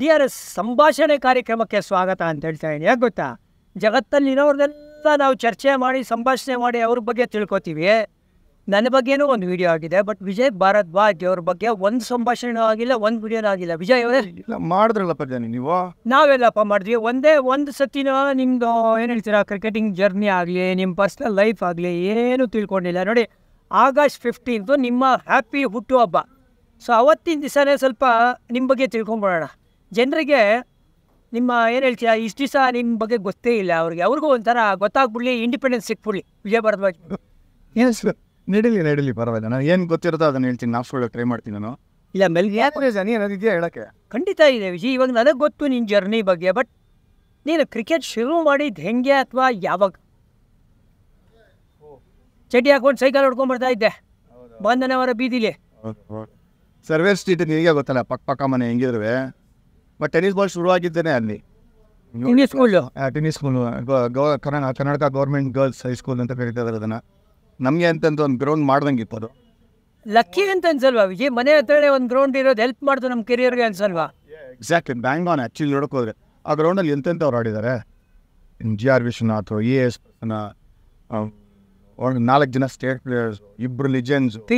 DRS ಸಂಭಾಷಣೆ ಕಾರ್ಯಕ್ರಮಕ್ಕೆ ಸ್ವಾಗತ ಅಂತ ಹೇಳ್ತಾ ಇದ್ದೀನಿ. ಯಾಕೆ ಗೊತ್ತಾ, ಜಗತ್ತಲ್ಲಿರೋರ್ನೆಲ್ಲ ನಾವು ಚರ್ಚೆ ಮಾಡಿ ಸಂಭಾಷಣೆ ಮಾಡಿ ಅವ್ರ ಬಗ್ಗೆ ತಿಳ್ಕೊತೀವಿ. ನನ್ನ ಬಗ್ಗೆನೂ ಒಂದು ವಿಡಿಯೋ ಆಗಿದೆ, ಬಟ್ ವಿಜಯ್ ಭಾರದ್ವಾಜ್ ಅವ್ರ ಬಗ್ಗೆ ಒಂದು ಸಂಭಾಷಣೆ ಆಗಿಲ್ಲ, ಒಂದು ವಿಡಿಯೋನೂ ಆಗಿಲ್ಲ. ವಿಜಯ್ ಅವರೇ ಮಾಡಿದ್ರಲ್ಲಪ್ಪ ಜನ ನೀವು, ನಾವೆಲ್ಲಪ್ಪ ಮಾಡಿದ್ವಿ. ಒಂದು ಸತಿನ ನಿಮ್ಮದು ಏನು ಹೇಳ್ತೀರಾ, ಕ್ರಿಕೆಟಿಂಗ್ ಜರ್ನಿ ಆಗಲಿ, ನಿಮ್ಮ ಪರ್ಸ್ನಲ್ ಲೈಫ್ ಆಗಲಿ ಏನೂ ತಿಳ್ಕೊಂಡಿಲ್ಲ. ನೋಡಿ, August 15th ನಿಮ್ಮ ಹ್ಯಾಪಿ ಹುಟ್ಟುಹಬ್ಬ. ಸೊ ಅವತ್ತಿನ ದಿವಸನೇ ಸ್ವಲ್ಪ ನಿಮ್ಮ ಬಗ್ಗೆ ತಿಳ್ಕೊಂಬಿಡೋಣ. ಜನರಿಗೆ ನಿಮ್ಮ ಏನು ಹೇಳ್ತೀರಾ, ಇಷ್ಟು ದಿವಸ ನಿಮ್ಮ ಬಗ್ಗೆ ಗೊತ್ತೇ ಇಲ್ಲ ಅವ್ರಿಗೂ ಒಂಥರ ಗೊತ್ತಾಗ್ಬಿಡ್ಲಿ, ಇಂಡಿಪೆಂಡೆನ್ಸ್ ಸಿಕ್ಬಿಡ್ಲಿ. ವಿಜಯ್ ಭಾರದ್ವಾಜ್ ಏನು ಸರ್, ನಡೀಲಿ ಪರವಾಗಿಲ್ಲ. ನಾನು ಏನು ಗೊತ್ತಿರುತ್ತೋ ಅದನ್ನು ಹೇಳ್ತೀನಿ, ನಾವು ಸುಳ್ಳು ಟ್ರೈ ಮಾಡ್ತೀನಿ ನಾನು. ಇಲ್ಲ ಮೆಲ್ಗೆ ಏನಾದ್ರು ಇದೆಯಾ ಹೇಳೋಕ್ಕೆ? ಖಂಡಿತ ಇದೆ ವಿಜಯ್. ಇವಾಗ ನನಗೆ ಗೊತ್ತು ನಿನ್ನ ಜರ್ನಿ ಬಗ್ಗೆ, ಬಟ್ ನೀನು ಕ್ರಿಕೆಟ್ ಶುರು ಮಾಡಿದ್ದು ಹೆಂಗೆ ಅಥವಾ ಯಾವಾಗ? ಚಡ್ಡಿ ಹಾಕೊಂಡು ಸೈಕಲ್ ಹೊಡ್ಕೊಂಡ್ಬರ್ತಾ ಇದ್ದೆ ಬಂಧನವರ ಬೀದಿಲಿ. ಸರ್ವೇರ್ ಸ್ಟ್ರೀಟ್ ನಿನಗೆ ಗೊತ್ತಲ್ಲ, ಪಕ್ಕ ಮನೆ ಹೆಂಗಿದ್ರುವೆ. ಬಟ್ ಟೆನ್ನಿಸ್ ಬಾಲ್ ಶುರುವಾಗಿದ್ದೇನೆ ಅಲ್ಲಿ, tennis school. Tennis school, Karnataka government girls high school ಅಂತ ಕರೀತಾರೆ ಅದನ್ನು. ನಮಗೆ ಅಂತಂದು ಒಂದು ಗ್ರೌಂಡ್ ಮಾಡ್ದಂಗಿತ್ತು. ಅದು ಲಕ್ಕಿ ಅಂತ ಅನ್ಸಲ್ವಾ ವಿಜಯ್? ಮನೆ ಹತ್ರನೇ ಒಂದು ಗ್ರೌಂಡ್ ಇರೋದು ಹೆಲ್ಪ್ ಮಾಡ್ತು ನಮ್ಮ ಕೆರಿಯರ್ಗೆ ಅನ್ಸಲ್ವಾ? Exactly, bang on. ಆ್ಯಕ್ಚುಲಿ ನೋಡೋಕೆ ಹೋದ್ರೆ ಆ ಗ್ರೌಂಡಲ್ಲಿ ಎಂತೆಂಥವ್ರು ಆಡಿದ್ದಾರೆ. GR ವಿಶ್ವನಾಥ್, AS ಒಂದು 4 ಜನ state players, 2 legends, P.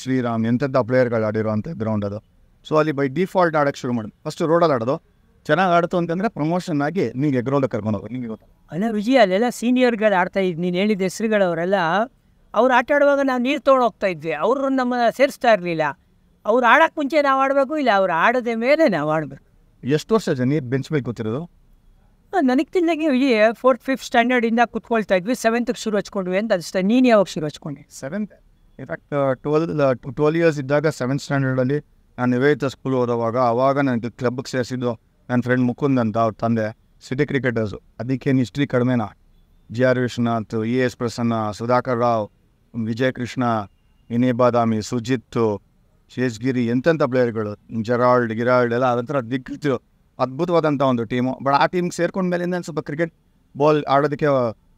Sriram ಎಂತೆಂಥ ಪ್ಲೇಯರ್ಗಳು ಆಡಿರೋಂಥ ಗ್ರೌಂಡ್ ಅದು. ಸೊ ಅಲ್ಲಿ ಬೈ ಡಿಫಾಲ್ಟ್ ಆಡೋಕ್ಕೆ ಶುರು ಮಾಡೋದು. ಫಸ್ಟ್ ರೋಡಲ್ಲಿ ಆಡೋದು, ಚೆನ್ನಾಗಿ ಆಡ್ತು ಅಂತಂದರೆ ಪ್ರಮೋಷನ್ ಆಗಿ ನಿಮಗೆ ಗ್ರೌಂಡಿಗೆ ಕರ್ಕೊಂಡು ಹೋಗೋದು. ನಿಮಗೆ ಗೊತ್ತಾ ಅಲ್ಲ ವಿಜಯ್, ಅಲ್ಲೆಲ್ಲ ಸೀನಿಯರ್ಗಳು ಆಡ್ತಾ ಇದ್ದು, ನೀನು ಹೇಳಿದ ಹೆಸರುಗಳವರೆಲ್ಲ ಅವ್ರು ಆಟ ಆಡುವಾಗ ನಾವು ನೀರು ತೊಗೊಂಡು ಹೋಗ್ತಾ ಇದ್ವಿ. ಅವರು ನಮ್ಮನ್ನು ಸೇರಿಸ್ತಾ ಇರಲಿಲ್ಲ. ಅವ್ರು ಆಡೋಕ್ಕೆ ಮುಂಚೆ ನಾವು ಆಡಬೇಕು, ಇಲ್ಲ ಅವ್ರು ಆಡೋದ ಮೇಲೆ ನಾವು ಆಡಬೇಕು. ಎಷ್ಟು ವರ್ಷ ನೀರು ಬೆಂಚ್ ಮೇಲೆ ಕೂತಿರೋದು? ನನಗೆ ತಿನ್ನಗೆ ವಿಜಯ್ 4th 5th ಸ್ಟ್ಯಾಂಡರ್ಡಿಂದ ಕೂತ್ಕೊಳ್ತಾ ಇದ್ವಿ. 7th ಶುರು ಹಚ್ಕೊಂಡ್ವಿ ಅಂತ ಅನಿಸ್ತಾ. ನೀನು ಯಾವಾಗ ಶುರು ಹಚ್ಕೊಂಡೆ? 7th. ಇನ್ಫ್ಯಾಕ್ಟ್ 12 ಇಯರ್ಸ್ ಇದ್ದಾಗ 7th ಸ್ಟ್ಯಾಂಡರ್ಡಲ್ಲಿ ನಾನು ನಿವೇದಿತ ಸ್ಕೂಲ್ ಓದೋವಾಗ, ಆವಾಗ ನನಗೆ ಕ್ಲಬ್ಗೆ ಸೇರಿಸಿದ್ದು ನನ್ನ ಫ್ರೆಂಡ್ ಮುಕುಂದ್ ಅಂತ, ಅವ್ರ ತಂದೆ ಸಿಟಿ ಕ್ರಿಕೆಟರ್ಸು. ಅದಕ್ಕೇನು ಹಿಸ್ಟ್ರಿ ಕಡಿಮೆನಾ? GR ವಿಶ್ವನಾಥ್, AS ಪ್ರಸನ್ನ, ಸುಧಾಕರ್ ರಾವ್, ವಿಜಯ್ ಕೃಷ್ಣ, ಇನೇ ಬಾದಾಮಿ, ಸುಜಿತ್, ಶೇಷ್ಗಿರಿ ಎಂತೆಂಥ ಪ್ಲೇಯರ್ಗಳು, ಗಿರಾಲ್ಡ್ ಎಲ್ಲ ಅದೊಂಥರ ದಿಗ್ಗಜರು. ಅದ್ಭುತವಾದಂಥ ಒಂದು ಟೀಮು. ಬಟ್ ಆ ಟೀಮ್ಗೆ ಸೇರ್ಕೊಂಡ ಮೇಲಿಂದ ಸ್ವಲ್ಪ ಕ್ರಿಕೆಟ್ ಬಾಲ್ ಆಡೋದಕ್ಕೆ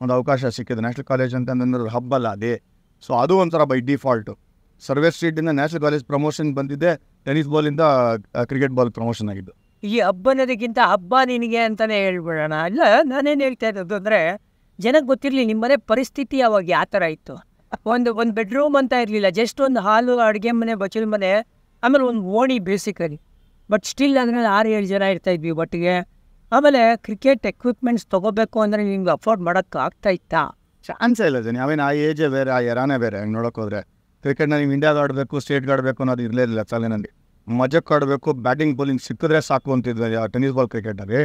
ಒಂದು ಅವಕಾಶ ಸಿಕ್ಕಿದೆ. ನ್ಯಾಷನಲ್ ಕಾಲೇಜ್ ಅಂತಂದ್ರೆ ಹಬ್ಬಲ್ಲ ಅದೇ. ಸೊ ಅದು ಒಂಥರ ಬೈ ಡಿಫಾಲ್ಟು. ಸರ್ವೇರ್ ಸ್ಟ್ರೀಟಿಂದ ನ್ಯಾಷನಲ್ ಕಾಲೇಜ್ ಪ್ರಮೋಷನ್ ಬಂದಿದ್ದೆ, ಟೆನ್ನಿಸ್ ಬಾಲಿಂದ ಕ್ರಿಕೆಟ್ ಬಾಲ್ ಪ್ರಮೋಷನ್ ಆಗಿದ್ದು. ಈ ಹಬ್ಬ ಅನ್ನೋದಕ್ಕಿಂತ ಹಬ್ಬ ನಿನಗೆ ಅಂತಲೇ ಹೇಳ್ಬಿಡೋಣ. ಇಲ್ಲ, ನಾನೇನು ಹೇಳ್ತಾ ಇರೋದು ಅಂದರೆ, ಜನಕ್ಕೆ ಗೊತ್ತಿರಲಿ ನಿಮ್ಮ ಮನೆ ಪರಿಸ್ಥಿತಿ ಅವಾಗ ಯಾವ ಥರ ಇತ್ತು. ಒಂದು ಬೆಡ್ರೂಮ್ ಅಂತ ಇರಲಿಲ್ಲ, ಜಸ್ಟ್ ಒಂದು ಹಾಲು, ಅಡುಗೆ ಮನೆ, ಬಚ್ಚಲ ಮನೆ, ಆಮೇಲೆ ಒಂದು ಓಣಿ ಬೇಸಿಕಲಿ. ಬಟ್ ಸ್ಟಿಲ್ ಅದರಲ್ಲಿ 6-7 ಜನ ಇರ್ತಾಯಿದ್ವಿ ಒಟ್ಟಿಗೆ. ಆಮೇಲೆ ಕ್ರಿಕೆಟ್ ಎಕ್ವಿಪ್ಮೆಂಟ್ಸ್ ತೊಗೋಬೇಕು ಅಂದರೆ ನಿಮ್ಗೆ ಅಫೋರ್ಡ್ ಮಾಡೋಕ್ಕೆ ಆಗ್ತಾ ಇತ್ತಾ? ಚಾನ್ಸೇ ಇಲ್ಲ ಜನ. ಅವೇನು ಆ ಏಜೇ ಬೇರೆ, ಆ ಎರಾನೇ ಬೇರೆ. ಹಂಗೆ ನೋಡೋಕೆ ಹೋದರೆ ಕ್ರಿಕೆಟ್ನ ನೀವು ಇಂಡಿಯಾಗೆ ಆಡಬೇಕು, ಸ್ಟೇಟ್ಗೆ ಆಡಬೇಕು ಅನ್ನೋದು ಇರಲಿಲ್ಲ ತಲೆನಲ್ಲಿ. ಮಜಕ್ಕೆ ಆಡಬೇಕು, ಬ್ಯಾಟಿಂಗ್ ಬೌಲಿಂಗ್ ಸಿಕ್ಕಿದ್ರೆ ಸಾಕು ಅಂತಿದ್ವಿ ಟೆನ್ನಿಸ್ ಬಾಲ್ ಕ್ರಿಕೆಟಲ್ಲಿ.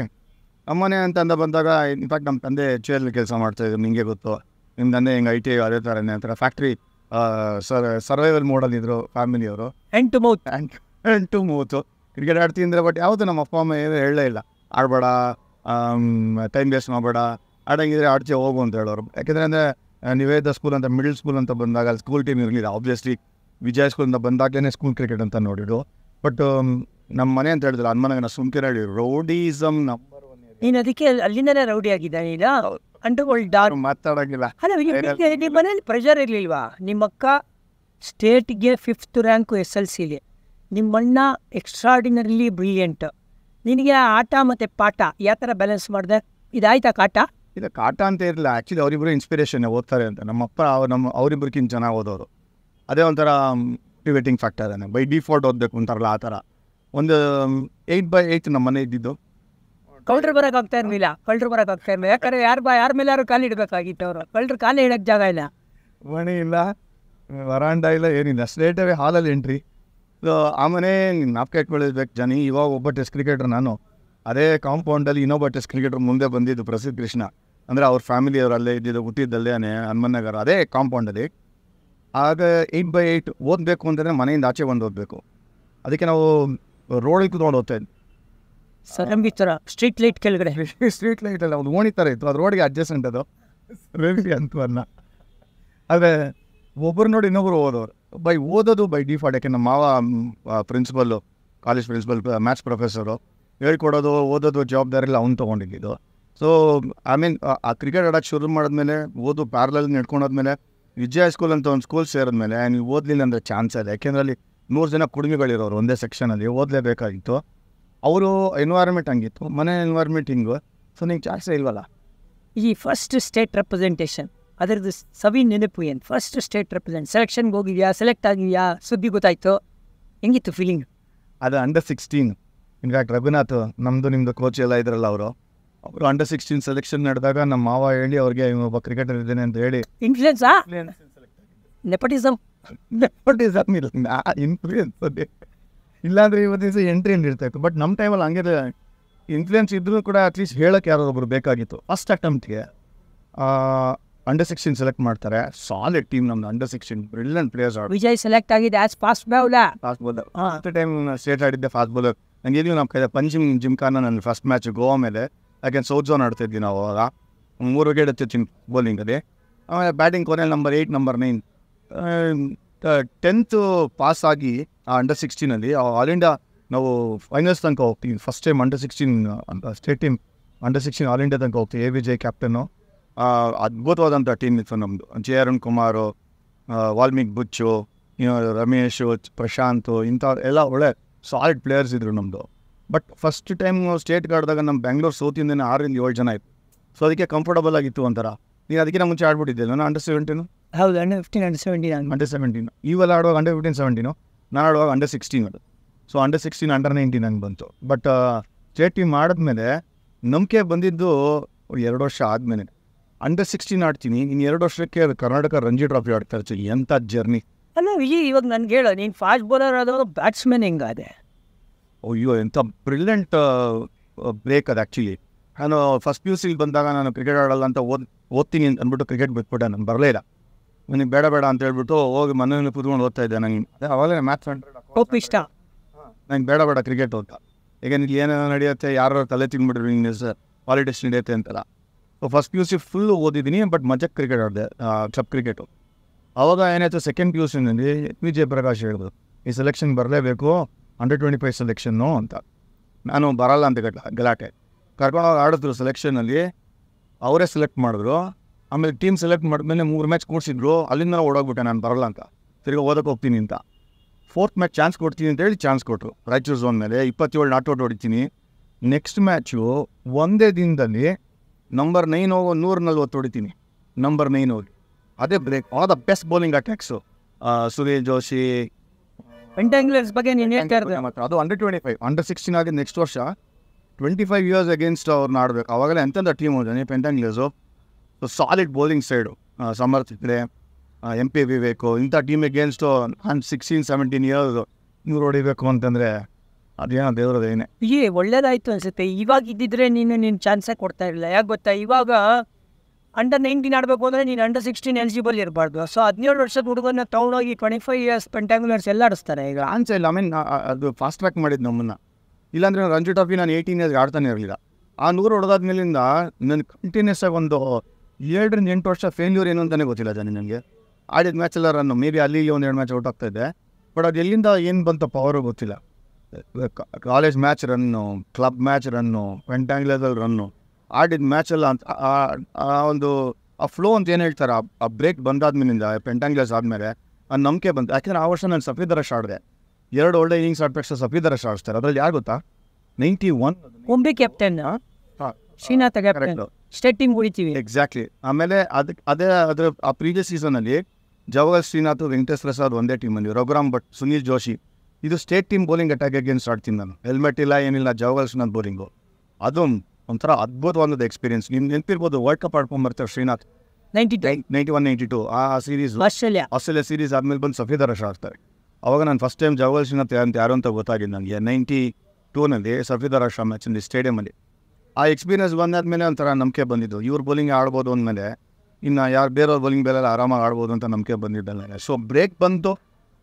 ಅಮ್ಮನೆ ಅಂತ ಬಂದಾಗ, ಇನ್ಫ್ಯಾಕ್ಟ್ ನಮ್ಮ ತಂದೆ HL ಕೆಲಸ ಮಾಡ್ತಾಯಿದ್ರು, ನಿಮಗೆ ಗೊತ್ತು. ನಿಮ್ಮ ತಂದೆ ಹಿಂಗೆ IT ಅದೇ ಥರನೇ ಅಂತಾರೆ, ಫ್ಯಾಕ್ಟ್ರಿ ಸರ್ವೈವಲ್ ಮೋಡಲ್ಲಿದ್ದರು ಫ್ಯಾಮಿಲಿಯವರು. ಎಂಟು ಮೂವತ್ತು ಕ್ರಿಕೆಟ್ ಆಡ್ತೀನಿ ಅಂದರೆ. ಬಟ್ ಯಾವುದು ನಮ್ಮ ಅಪ್ಪ ಅಮ್ಮ ಏನು ಹೇಳಲೇ ಇಲ್ಲ, ಆಡಬೇಡ, ಟೈಮ್ ವೇಸ್ಟ್ ಮಾಡಬೇಡ, ಆಡಂಗಿದ್ರೆ ಆಡ್ಚೆ ಹೋಗು ಅಂತ ಹೇಳೋರು. ಯಾಕೆಂದರೆ ಅಂದರೆ ನಿವೇದಿತ ಸ್ಕೂಲ್ ಅಂತ, ಮಿಡಲ್ ಸ್ಕೂಲ್ ಅಂತ ಬಂದಾಗ ಅಲ್ಲಿ ಸ್ಕೂಲ್ ಟೀಮ್ ಇರಲಿಲ್ಲ. ಆಬ್ವಿಯಸ್ಲಿ ವಿಜಯ್ ಸ್ಕೂಲಿಂದ ಬಂದಾಗಲೇ ಸ್ಕೂಲ್ ಕ್ರಿಕೆಟ್ ಅಂತ ನೋಡಿದ್ರು. ಬಟ್ ನಮ್ಮ ಮನೆ ಅಂತ ಹೇಳಿದ್ರು, ಅನ್ಮನಗನ ಸುಮ್ಕಿರಳಿ ರೌಡಿಸಮ್ ನಂಬರ್ 1. ನೀನು ಅದಕ್ಕೆ ಅಲ್ಲಿಂದನೇ ರೌಡಿ ಆಗಿದ್ದಾನೀಗ ಅಂಟುಗಳು ಮಾತಾಡೋಂಗಿಲ್ಲ. ಅಲ್ಲ, ನಿಮ್ಮ ಮನೇಲಿ ಪ್ರೆಷರ್ ಇರಲಿಲ್ವಾ? ನಿಮ್ಮ ಅಕ್ಕ ಸ್ಟೇಟ್ಗೆ 5th ರ್ಯಾಂಕು SLCಲಿ, ನಿಮ್ಮಣ್ಣ ಎಕ್ಸ್ಟ್ರಾರ್ಡಿನರಿಲಿ ಬ್ರಿಲಿಯಂಟ್. ನಿನಗೆ ಆಟ ಮತ್ತು ಪಾಠ ಯಾವ ಥರ ಬ್ಯಾಲೆನ್ಸ್ ಮಾಡಿದೆ? ಇದಾಯ್ತಾ ಕಾಟ? ಇದು ಕಾಟ ಅಂತ ಇರಲಿಲ್ಲ. ಆ್ಯಕ್ಚುಲಿ ಅವರಿಬ್ಬರು ಇನ್ಸ್ಪಿರೇಷನ್ ಓದ್ತಾರೆ ಅಂತ. ನಮ್ಮಪ್ಪ ಅವರಿಬ್ಬರಿಗಿಂತ ಚೆನ್ನಾಗಿ ಓದೋರು. ಅದೇ ಒಂಥರ ಮೋಟಿವೇಟಿಂಗ್ ಫ್ಯಾಕ್ಟರ್. ಬೈ ಡಿಫಾಲ್ಟ್ ಓದಬೇಕು ಅಂತಾರಲ್ಲ, ಆ ಥರ. ಒಂದು 8/8 ನಮ್ಮ ಮನೆ ಇದ್ದಿದ್ದು. ಕೌಲ್ಟ್ರ್ ಬರೋಕ್ಕಾಗ್ತಾ ಇರಲಿಲ್ಲ. ಯಾಕಂದರೆ ಯಾರ ಮೇಲೆ ಯಾರು ಕಾಲು ಇಡಬೇಕಾಗಿತ್ತು. ಅವರು ಕೌಲ್ಟ್ರ್ ಕಾಲೇ ಇಡೋಕ್ಕೆ ಜಾಗ ಇಲ್ಲ, ಮಣಿ ಇಲ್ಲ, ವರಾಂಡ ಇಲ್ಲ, ಏನಿಲ್ಲ. ಸ್ಟ್ರೇಟವೇ ಹಾಲಲ್ಲಿ ಎಂಟ್ರಿ. ಸೊ ಆ ಮನೆ ನಾಪ್ಕ ಇಟ್ಕೊಳ್ಳಿರ್ಬೇಕು ಜನ. ಇವಾಗ ಒಬ್ಬ ಟೆಸ್ಟ್ ಕ್ರಿಕೆಟರ್ ನಾನು. ಅದೇ ಕಾಂಪೌಂಡಲ್ಲಿ ಇನ್ನೊಬ್ಬ ಟೆಸ್ಟ್ ಕ್ರಿಕೆಟರ್ ಮುಂದೆ ಬಂದಿದ್ದು ಪ್ರಸಿದ್ಧ ಕೃಷ್ಣ. ಅಂದರೆ ಅವ್ರ ಫ್ಯಾಮಿಲಿಯವರು ಅಲ್ಲೇ ಇದ್ದಿದ್ದು, ಹುಟ್ಟಿದ್ದಲ್ಲೇ ಹನುಮನ್ನಗರ, ಅದೇ ಕಾಂಪೌಂಡಲ್ಲಿ. ಆಗ 8/8 ಓದಬೇಕು ಅಂತಂದರೆ ಮನೆಯಿಂದ ಆಚೆ ಬಂದು ಓದಬೇಕು. ಅದಕ್ಕೆ ನಾವು ರೋಡಿಗೆ ಕೂತ್ಕೊಂಡು ಓದ್ತಾ ಇದ್ವಿ. ಸರಂಬಿ ಥರ ಸ್ಟ್ರೀಟ್ ಲೈಟ್ ಕೆಳಗಡೆ. ಸ್ಟ್ರೀಟ್ ಲೈಟ್ ಅಲ್ಲ, ಒಂದು ಓಣಿ ಥರ ಇತ್ತು, ಅದು ರೋಡಿಗೆ ಅಡ್ಜಸ್ಟೆಂಟ್ ಅದು ರೇವಿ ಅಂತವನ್ನ. ಆದರೆ ಒಬ್ಬರು ನೋಡಿ ಇನ್ನೊಬ್ರು ಓದೋರು. ಓದೋದು ಬೈ ಡಿಫಾಲ್ಟ್. ಯಾಕೆ ನಮ್ಮ ಮಾವ principal, college principal, maths professor, ಹೇಳ್ಕೊಡೋದು ಓದೋದು ಜವಾಬ್ದಾರಿ ಎಲ್ಲ ಅವ್ನು ತೊಗೊಂಡಿದ್ದು. ಸೊ ಆ ಕ್ರಿಕೆಟ್ ಆಡೋಕ್ಕೆ ಶುರು ಮಾಡಿದ್ಮೇಲೆ, ಓದು ಪ್ಯಾರಲಲ್ ನಡ್ಕೊಂಡೋದ್ಮೇಲೆ, ವಿಜಯ್ ಸ್ಕೂಲ್ ಅಂತ ಒಂದು ಸ್ಕೂಲ್ ಸೇರಿದ್ಮೇಲೆ ನೀವು ಓದಲಿಲ್ಲ ಅಂದರೆ ಚಾನ್ಸ್ ಇದೆ. ಯಾಕೆಂದರೆ ಅಲ್ಲಿ 100 ಜನ ಕುಡಿಮೆಗಳಿರೋರು ಒಂದೇ ಸೆಕ್ಷನಲ್ಲಿ, ಓದಲೇಬೇಕಾಗಿತ್ತು. ಅವರು ಎನ್ವೈರ್ಮೆಂಟ್ ಹಂಗಿತ್ತು, ಮನೆ ಎನ್ವೈರ್ಮೆಂಟ್ ಹಿಂಗು. ಸೊ ನಿಂಗೆ ಚಾನ್ಸೇ ಇಲ್ವಲ್ಲ. ಈ ಫಸ್ಟ್ ಸ್ಟೇಟ್ ರೆಪ್ರೆಸೆಂಟೇಷನ್ ಅದರದ್ದು ಸವಿ ನೆನಪು ಏನು? ಫಸ್ಟ್ ಸ್ಟೇಟ್ ಸೆಲೆಕ್ಷನ್ಗೆ ಹೋಗಿದ್ಯಾ, ಸೆಲೆಕ್ಟ್ ಆಗಿದೆಯಾ, ಸುದ್ದಿ ಗೊತ್ತಾಯ್ತು, ಹೆಂಗಿತ್ತು ಫೀಲಿಂಗ್? ಅದು ಅಂಡರ್-16. ಇನ್ಫ್ಯಾಕ್ಟ್ ರಘುನಾಥ್ ನಮ್ಮದು ನಿಮ್ಮದು ಕೋಚ್ ಎಲ್ಲ ಇದ್ರಲ್ಲ, ಅವರು ಅಂಡರ್-16 ಸೆಲೆಕ್ಷನ್ ನಡೆದಾಗ ನಮ್ಮ ಮಾವ ಹೇಳಿ ಅವ್ರಿಗೆ ಒಬ್ಬ ಕ್ರಿಕೆಟರ್ ಇದ್ದೇನೆ ಅಂತ ಹೇಳಿ. ಇನ್ಫ್ಲೂಯೆನ್ಸಾ? ನೆಪಟಿಸಮ್ ಇನ್ಫ್ಲೂಯೆನ್ಸ್ ಅದೇ. ಇಲ್ಲಾಂದರೆ ಇವತ್ತು ದಿವಸ ಎಂಟ್ರಿ ಇರ್ತಾಯಿತ್ತು. ಬಟ್ ನಮ್ಮ ಟೈಮಲ್ಲಿ ಹಂಗೆ ಇನ್ಫ್ಲೂಯೆನ್ಸ್ ಇದ್ರೂ ಕೂಡ ಅಟ್ಲೀಸ್ಟ್ ಹೇಳೋಕ್ಕೆ ಯಾರೋ ಒಬ್ಬರು ಬೇಕಾಗಿತ್ತು. ಫಸ್ಟ್ ಅಟೆಂಪ್ಟ್ಗೆ ಅಂಡರ್-16 ಸೆಲೆಕ್ಟ್ ಮಾಡ್ತಾರೆ. ಸಾಲಿಡ್ ಟೀಮ್ ನಮ್ದು ಅಂಡರ್-16, ಬ್ರಿಲಿಯಂಟ್ ಪ್ಲೇಯರ್ಸ್. ವಿಜಯ್ ಸೆಲೆಕ್ಟ್ ಆಗಿದೆ as fast bowler. Fast bowler at time state ಆಡಿದ್ದೆ ಫಾಸ್ಟ್ ಬೌಲರ್. ನನಗೆ ಈಗಲೂ ನಮ್ಮ ಕೈ ಪಂಜಿಮ್ ಜಿಮ್ಖಾನ ನನ್ನ ಫಸ್ಟ್ ಮ್ಯಾಚ್ ಗೋವಾ ಮೇಲೆ, ಯಾಕೆಂದ್ರೆ ಸೌತ್ ಝೋನ್ ಆಡ್ತಿದ್ವಿ ನಾವು ಅವಾಗ. 3 ವಿಕೆಟ್ ಹತ್ತಿರ್ತೀನಿ ಬೌಲಿಂಗಲ್ಲಿ. ಆಮೇಲೆ ಬ್ಯಾಟಿಂಗ್ ಕೊನೆಯಲ್ಲಿ ನಂಬರ್ 8, ನಂಬರ್ 9. 10th ಪಾಸ್ ಆಗಿ ಆ ಅಂಡರ್-16 ಆಲ್ ಇಂಡಿಯಾ ನಾವು ಫೈನಲ್ಸ್ ತನಕ ಹೋಗ್ತೀವಿ. First time ಅಂಡರ್-16 state team ಅಂಡರ್-16 all India ತನಕ ಹೋಗ್ತೀವಿ. A Vijay captain. ಅದ್ಭುತವಾದಂಥ ಟೀಮ್ ಇತ್ತು ನಮ್ಮದು. ಜೆ ಅರುಣ್ ಕುಮಾರು, ವಾಲ್ಮೀಕ್ ಬುಚ್ಚು, ರಮೇಶು, ಪ್ರಶಾಂತ್, ಇಂಥ ಎಲ್ಲ ಒಳ್ಳೆ ಸಾಲಿಡ್ ಪ್ಲೇಯರ್ಸ್ ಇದ್ರು ನಮ್ಮದು. ಬಟ್ ಫಸ್ಟ್ ಟೈಮ್ ಸ್ಟೇಟ್ಗೆ ಆಡಿದಾಗ ನಮ್ಮ ಬೆಂಗಳೂರು ಸೌತಿಂದನೇ 6-7 ಜನ ಇತ್ತು. ಸೊ ಅದಕ್ಕೆ ಕಂಫರ್ಟಬಲ್ ಆಗಿತ್ತು ಒಂಥರ. ನೀನು ಅದಕ್ಕೆ ಮುಂಚೆ ಆಡ್ಬಿಟ್ಟಿದ್ದೆ ನಾನು ಅಂಡರ್-17. ಹೌದು, ಅಂಡರ್-15 ಅಂಡರ್-17 ಅಂಡರ್-17. ಇವೆಲ್ಲ ಆಡುವಾಗ ಅಂಡರ್-15 17. ನಾನು ಆಡುವಾಗ ಅಂಡರ್-16 ಅದು. ಸೊ ಅಂಡರ್-16 ಅಂಡರ್-19 ಹಂಗೆ ಬಂತು. ಬಟ್ ಸ್ಟೇಟ್ ಟೀಮ್ ಆಡಿದ್ಮೇಲೆ ನಂಬಿಕೆ ಬಂದಿದ್ದು 2 ವರ್ಷ ಆದಮೇಲೆ. ಅಂಡರ್-16 ಆಡ್ತೀನಿ, ಇನ್ನು 2 ವರ್ಷಕ್ಕೆ ಕರ್ನಾಟಕ ರಂಜಿ ಟ್ರಾಫಿ ಆಡ್ತಾ ಇರ್ತೀವಿ. ಎಂಥ ಜರ್ನಿ ಅಲ್ಲ ವಿಜಯ್, ಇವಾಗ ನನಗೆ ಹೇಳೋ, ನೀನು ಫಾಸ್ಟ್ ಬೌಲರ್ ಆದವಾಗ ಬ್ಯಾಟ್ಸ್ಮನ್ ಹೆಂಗಾದೆ? ಅಯ್ಯೋ ಎಂಥ ಬ್ರಿಲಿಯಂಟ್ ಬ್ರೇಕ್ ಅದು ಆ್ಯಕ್ಚುಲಿ. ನಾನು ಫಸ್ಟ್ PUC ಬಂದಾಗ ನಾನು ಕ್ರಿಕೆಟ್ ಆಡಲ್ಲ ಅಂತ ಓದ್ತೀನಿ ಅಂತ ಅಂದ್ಬಿಟ್ಟು ಕ್ರಿಕೆಟ್ ಬಿಟ್ಬಿಟ್ಟೆ. ನಾನು ಬರಲೇ ಇಲ್ಲ. ನನಗೆ ಬೇಡ ಅಂತ ಹೇಳ್ಬಿಟ್ಟು ಹೋಗಿ ಮನೆಯಲ್ಲಿ ಕೂತ್ಕೊಂಡು ಓದ್ತಾ ಇದ್ದೆ. ನಂಗೆ ಅವಾಗಲೇ ಮ್ಯಾಥ್ಸ್ 100 ಇಷ್ಟ. ನಂಗೆ ಬೇಡ ಕ್ರಿಕೆಟ್ ಅಂತ. ಈಗ ನಿನಗೆ ಏನೇನೋ ನಡೆಯುತ್ತೆ, ಯಾರು ತಲೆ ತಿಂದ್ಬಿಟ್ರಿ ನಿನ್ನ ಪಾಲಿಟಿಕ್ಸ್ ನಡೆಯುತ್ತೆ ಅಂತಲ್ಲ. ಸೊ ಫಸ್ಟ್ PUC ಫುಲ್ಲು ಓದಿದ್ದೀನಿ, ಬಟ್ ಮಜಕ್ಕೆ ಕ್ರಿಕೆಟ್ ಆಡಿದೆ, ಕ್ಲಬ್ ಕ್ರಿಕೆಟು. ಅವಾಗ ಏನಾಯಿತು, ಸೆಕೆಂಡ್ PUCನಲ್ಲಿ ವಿಜಯ್ ಪ್ರಕಾಶ್ ಹೇಳಿದ್ರು, ಈ ಸೆಲೆಕ್ಷನ್ ಬರಲೇಬೇಕು, ಅಂಡರ್-25 ಸೆಲೆಕ್ಷನ್ನು ಅಂತ. ನಾನು ಬರಲ್ಲ ಅಂತ ಗಲಾಟೆ. ಕರ್ಕೊಂಡೋಗಿ ಆಡಿದ್ರು ಸೆಲೆಕ್ಷನಲ್ಲಿ. ಅವರೇ ಸೆಲೆಕ್ಟ್ ಮಾಡಿದ್ರು. ಆಮೇಲೆ ಟೀಮ್ ಸೆಲೆಕ್ಟ್ ಮಾಡಿದ್ಮೇಲೆ 3 ಮ್ಯಾಚ್ ಕೂಡಿಸಿದ್ರು. ಅಲ್ಲಿಂದ ಓಡೋಗ್ಬಿಟ್ಟೆ, ನಾನು ಬರಲ್ಲ ಅಂತ, ತಿರ್ಗಿ ಓದಕ್ಕೆ ಹೋಗ್ತೀನಿ ಅಂತ. 4th ಮ್ಯಾಚ್ ಚಾನ್ಸ್ ಕೊಡ್ತೀನಿ ಅಂತೇಳಿ ಚಾನ್ಸ್ ಕೊಟ್ಟರು. ರಾಯಚೂರು ಝೋನ್ ಮೇಲೆ 27 ನಾಟ್ಔಟ್ ಹೊಡಿತೀನಿ. ನೆಕ್ಸ್ಟ್ ಮ್ಯಾಚು ಒಂದೇ ದಿನದಲ್ಲಿ ನಂಬರ್ 9 ಹೋಗೋ 140 ಹೊಡಿತೀನಿ. ನಂಬರ್ 9 ಹೋಗಿ ಅದೇ break. All the best bowling attacks. Suresh Joshi, Pentanglers ಬಗ್ಗೆ ನೀನು ಹೇಳ್ತಾ ಇರ್ತೀಯ. ಮತ್ತು ಅದು ಅಂಡರ್-25 ಅಂಡರ್-16 ಆಗಿ ನೆಕ್ಸ್ಟ್ ವರ್ಷ 25 ಇಯರ್ಸ್ ಅಗೇನ್ಸ್ಟ್ ಅವ್ರನ್ನ ಆಡಬೇಕು. ಅವಾಗಲೇ ಎಂತೆಂಥ ಟೀಮ್ ಹೋದಾನೆ Pentanglers. So solid bowling side. Samarth ಇದ್ರೆ, MP ವಿವೇಕು, ಇಂಥ ಟೀಮ್ ಅಗೇನ್ಸ್ಟು ನಾನು 16-17 ಇಯರ್ಸ್ ಇವ್ರು ಹೊಡಿಬೇಕು ಅಂತಂದರೆ ಅದೇನೋ ದೇವ್ರದೇನೆ. ಒಳ್ಳೇದಾಯ್ತು ಅನ್ಸುತ್ತೆ. ಇವಾಗ ಇದ್ದಿದ್ರೆ ನೀನು ಚಾನ್ಸೇ ಕೊಡ್ತಾ ಇರಲಿಲ್ಲ. ಯಾಕೆ ಗೊತ್ತಾ, ಇವಾಗ ಅಂಡರ್-19 ಆಡಬೇಕು ಅಂದರೆ ನೀನು ಅಂಡರ್-16 ಎಲಿಜಿಬಲ್ ಇರಬಾರ್ದು. ಸೊ 17 ವರ್ಷದ ಹುಡುಗನ ತೊಗೊಂಡೋಗಿ 25 ಇಯರ್ಸ್ ಪೆಂಟಾಂಗ್ಲರ್ಸ್ ಎಲ್ಲ ಆಡಿಸ್ತಾರೆ ಈಗ. ಚಾನ್ಸೇ ಇಲ್ಲ. ಅದು ಫಾಸ್ಟ್ ಟ್ರ್ಯಾಕ್ ಮಾಡಿದ್ದು ನಮ್ಮನ್ನು. ಇಲ್ಲಾಂದರೆ ರಂಜಿ ಟ್ರಾಫಿ ನಾನು 18 ಇಯರ್ಸ್ ಆಡ್ತಾನೆ ಇರಲಿಲ್ಲ. ಆ 100 ಹೊಡೆದಾದ್ಮೇಲಿಂದ ನನಗೆ ಕಂಟಿನ್ಯೂಸ್ ಆಗಿ ಒಂದು 7-8 ವರ್ಷ ಫೇಲ್ಯೂರ್ ಏನು ಅಂತಲೇ ಗೊತ್ತಿಲ್ಲ ಜನ. ನನಗೆ ಆಡಿದ ಮ್ಯಾಚೆಲ್ಲ ರನ್ನು ಮೇ ಬಿ ಅಲ್ಲಿ ಒಂದು 2 ಮ್ಯಾಚ್ ಔಟ್ ಆಗ್ತಾಯಿದ್ದೆ. ಬಟ್ ಅದು ಎಲ್ಲಿಂದ ಏನು ಬಂತ ಪವರು ಗೊತ್ತಿಲ್ಲ. ಕಾಲೇಜ್ ಮ್ಯಾಚ್ ರನ್ನು, ಕ್ಲಬ್ ಮ್ಯಾಚ್ ರನ್ನು, ಪೆಂಟಾಂಗ್ಲರ್ದಲ್ಲಿ ರನ್ನು, ಆಡಿದ ಮ್ಯಾಚೆಲ್ಲ ಅಂತ ಒಂದು ಆ ಫ್ಲೋ ಅಂತ ಏನು ಹೇಳ್ತಾರೆ, ಆ ಬ್ರೇಕ್ ಬಂದಾದ್ಮೇಲಿಂದ ಪೆಂಟಾಂಗ್ಲರ್ಸ್ ಆದಮೇಲೆ ಆ ನಂಬಿಕೆ ಬಂತು. ಯಾಕೆಂದರೆ ಆ ವರ್ಷ ನಾನು ಸಫೀದ್ ರಶ್ ಆಡಿದೆ. 2 ಒಳ್ಳೆ ಇನ್ನಿಂಗ್ಸ್ ಆದ ತಕ್ಷಣ ಸಫೀದ್ ರಶ್ ಆಡಿಸ್ತಾರೆ. ಅದರಲ್ಲಿ ಯಾರು ಗೊತ್ತಾ, 91 Mumbai captain Srinatha captain, state team ಹೊಡಿತೀವಿ. ಎಕ್ಸಾಕ್ಟ್ಲಿ. ಆಮೇಲೆ ಅದರ ಆ ಪ್ರೀವಿಯಸ್ ಸೀಸನಲ್ಲಿ ಜವಾಹರ್ ಶ್ರೀನಾಥ್, ವೆಂಕಟೇಶ್ ಪ್ರಸಾದ್ ಒಂದೇ ಟೀಮಲ್ಲಿ, ರಘುರಾಮ್ ಭಟ್, ಸುನೀಲ್ ಜೋಶಿ. ಇದು state team bowling attack against ಆಡ್ತೀನಿ ನಾನು. ಹೆಲ್ಮೆಟ್ ಇಲ್ಲ, ಏನಿಲ್ಲ, ಜವಾಹರ್ ಶ್ರೀನಾಥ್ ಬೌಲಿಂಗು. ಅದು ಒಂಥರ ಅದ್ಭುತವಾದ ಎಕ್ಸ್ಪೀರಿಯನ್ಸ್. ನೀವು ನೆನಪಿರ್ಬೋದು, ವರ್ಲ್ಡ್ ಕಪ್ ಆಡ್ಕೊಂಡ್ಬರ್ತಾರೆ ಶ್ರೀನಾಥ್ 91-92 ಆ ಸೀರೀಸ್, ಆಸ್ಟ್ರೇಲಿಯಾ ಸೀರೀಸ್ ಆದಮೇಲೆ ಬಂದು ಸಫೀದ್ ರಶ್ ಆಡ್ತಾರೆ. ಅವಾಗ ನಾನು ಫಸ್ಟ್ ಟೈಮ್ ಜವಾಹರ್ ಶ್ರೀನಾಥ್ ಯಾರು ಅಂತ ಗೊತ್ತಾಗಿದೆ ನನಗೆ. 92ನಲ್ಲಿ ಸಫೀದ್ ರಶ್ ಮ್ಯಾಚಲ್ಲಿ ಸ್ಟೇಡಿಯಮಲ್ಲಿ. ಆ ಎಕ್ಸ್ಪೀರಿಯನ್ಸ್ ಬಂದಾದ್ಮೇಲೆ ಒಂಥರ ನಂಬಿಕೆ ಬಂದಿದ್ದು, ಇವ್ರ ಬೌಲಿಂಗ್ ಆಡ್ಬೋದು ಅಂದಮೇಲೆ ಇನ್ನು ಯಾರು ಬೇರೆಯವ್ರ ಬೌಲಿಂಗ್ ಬೇಲೆಲ್ಲ ಆರಾಮಾಗಿ ಆಡ್ಬೋದು ಅಂತ ನಂಬಿಕೆ ಬಂದಿದ್ದಲ್ಲ. ಸೊ ಬ್ರೇಕ್ ಬಂತು.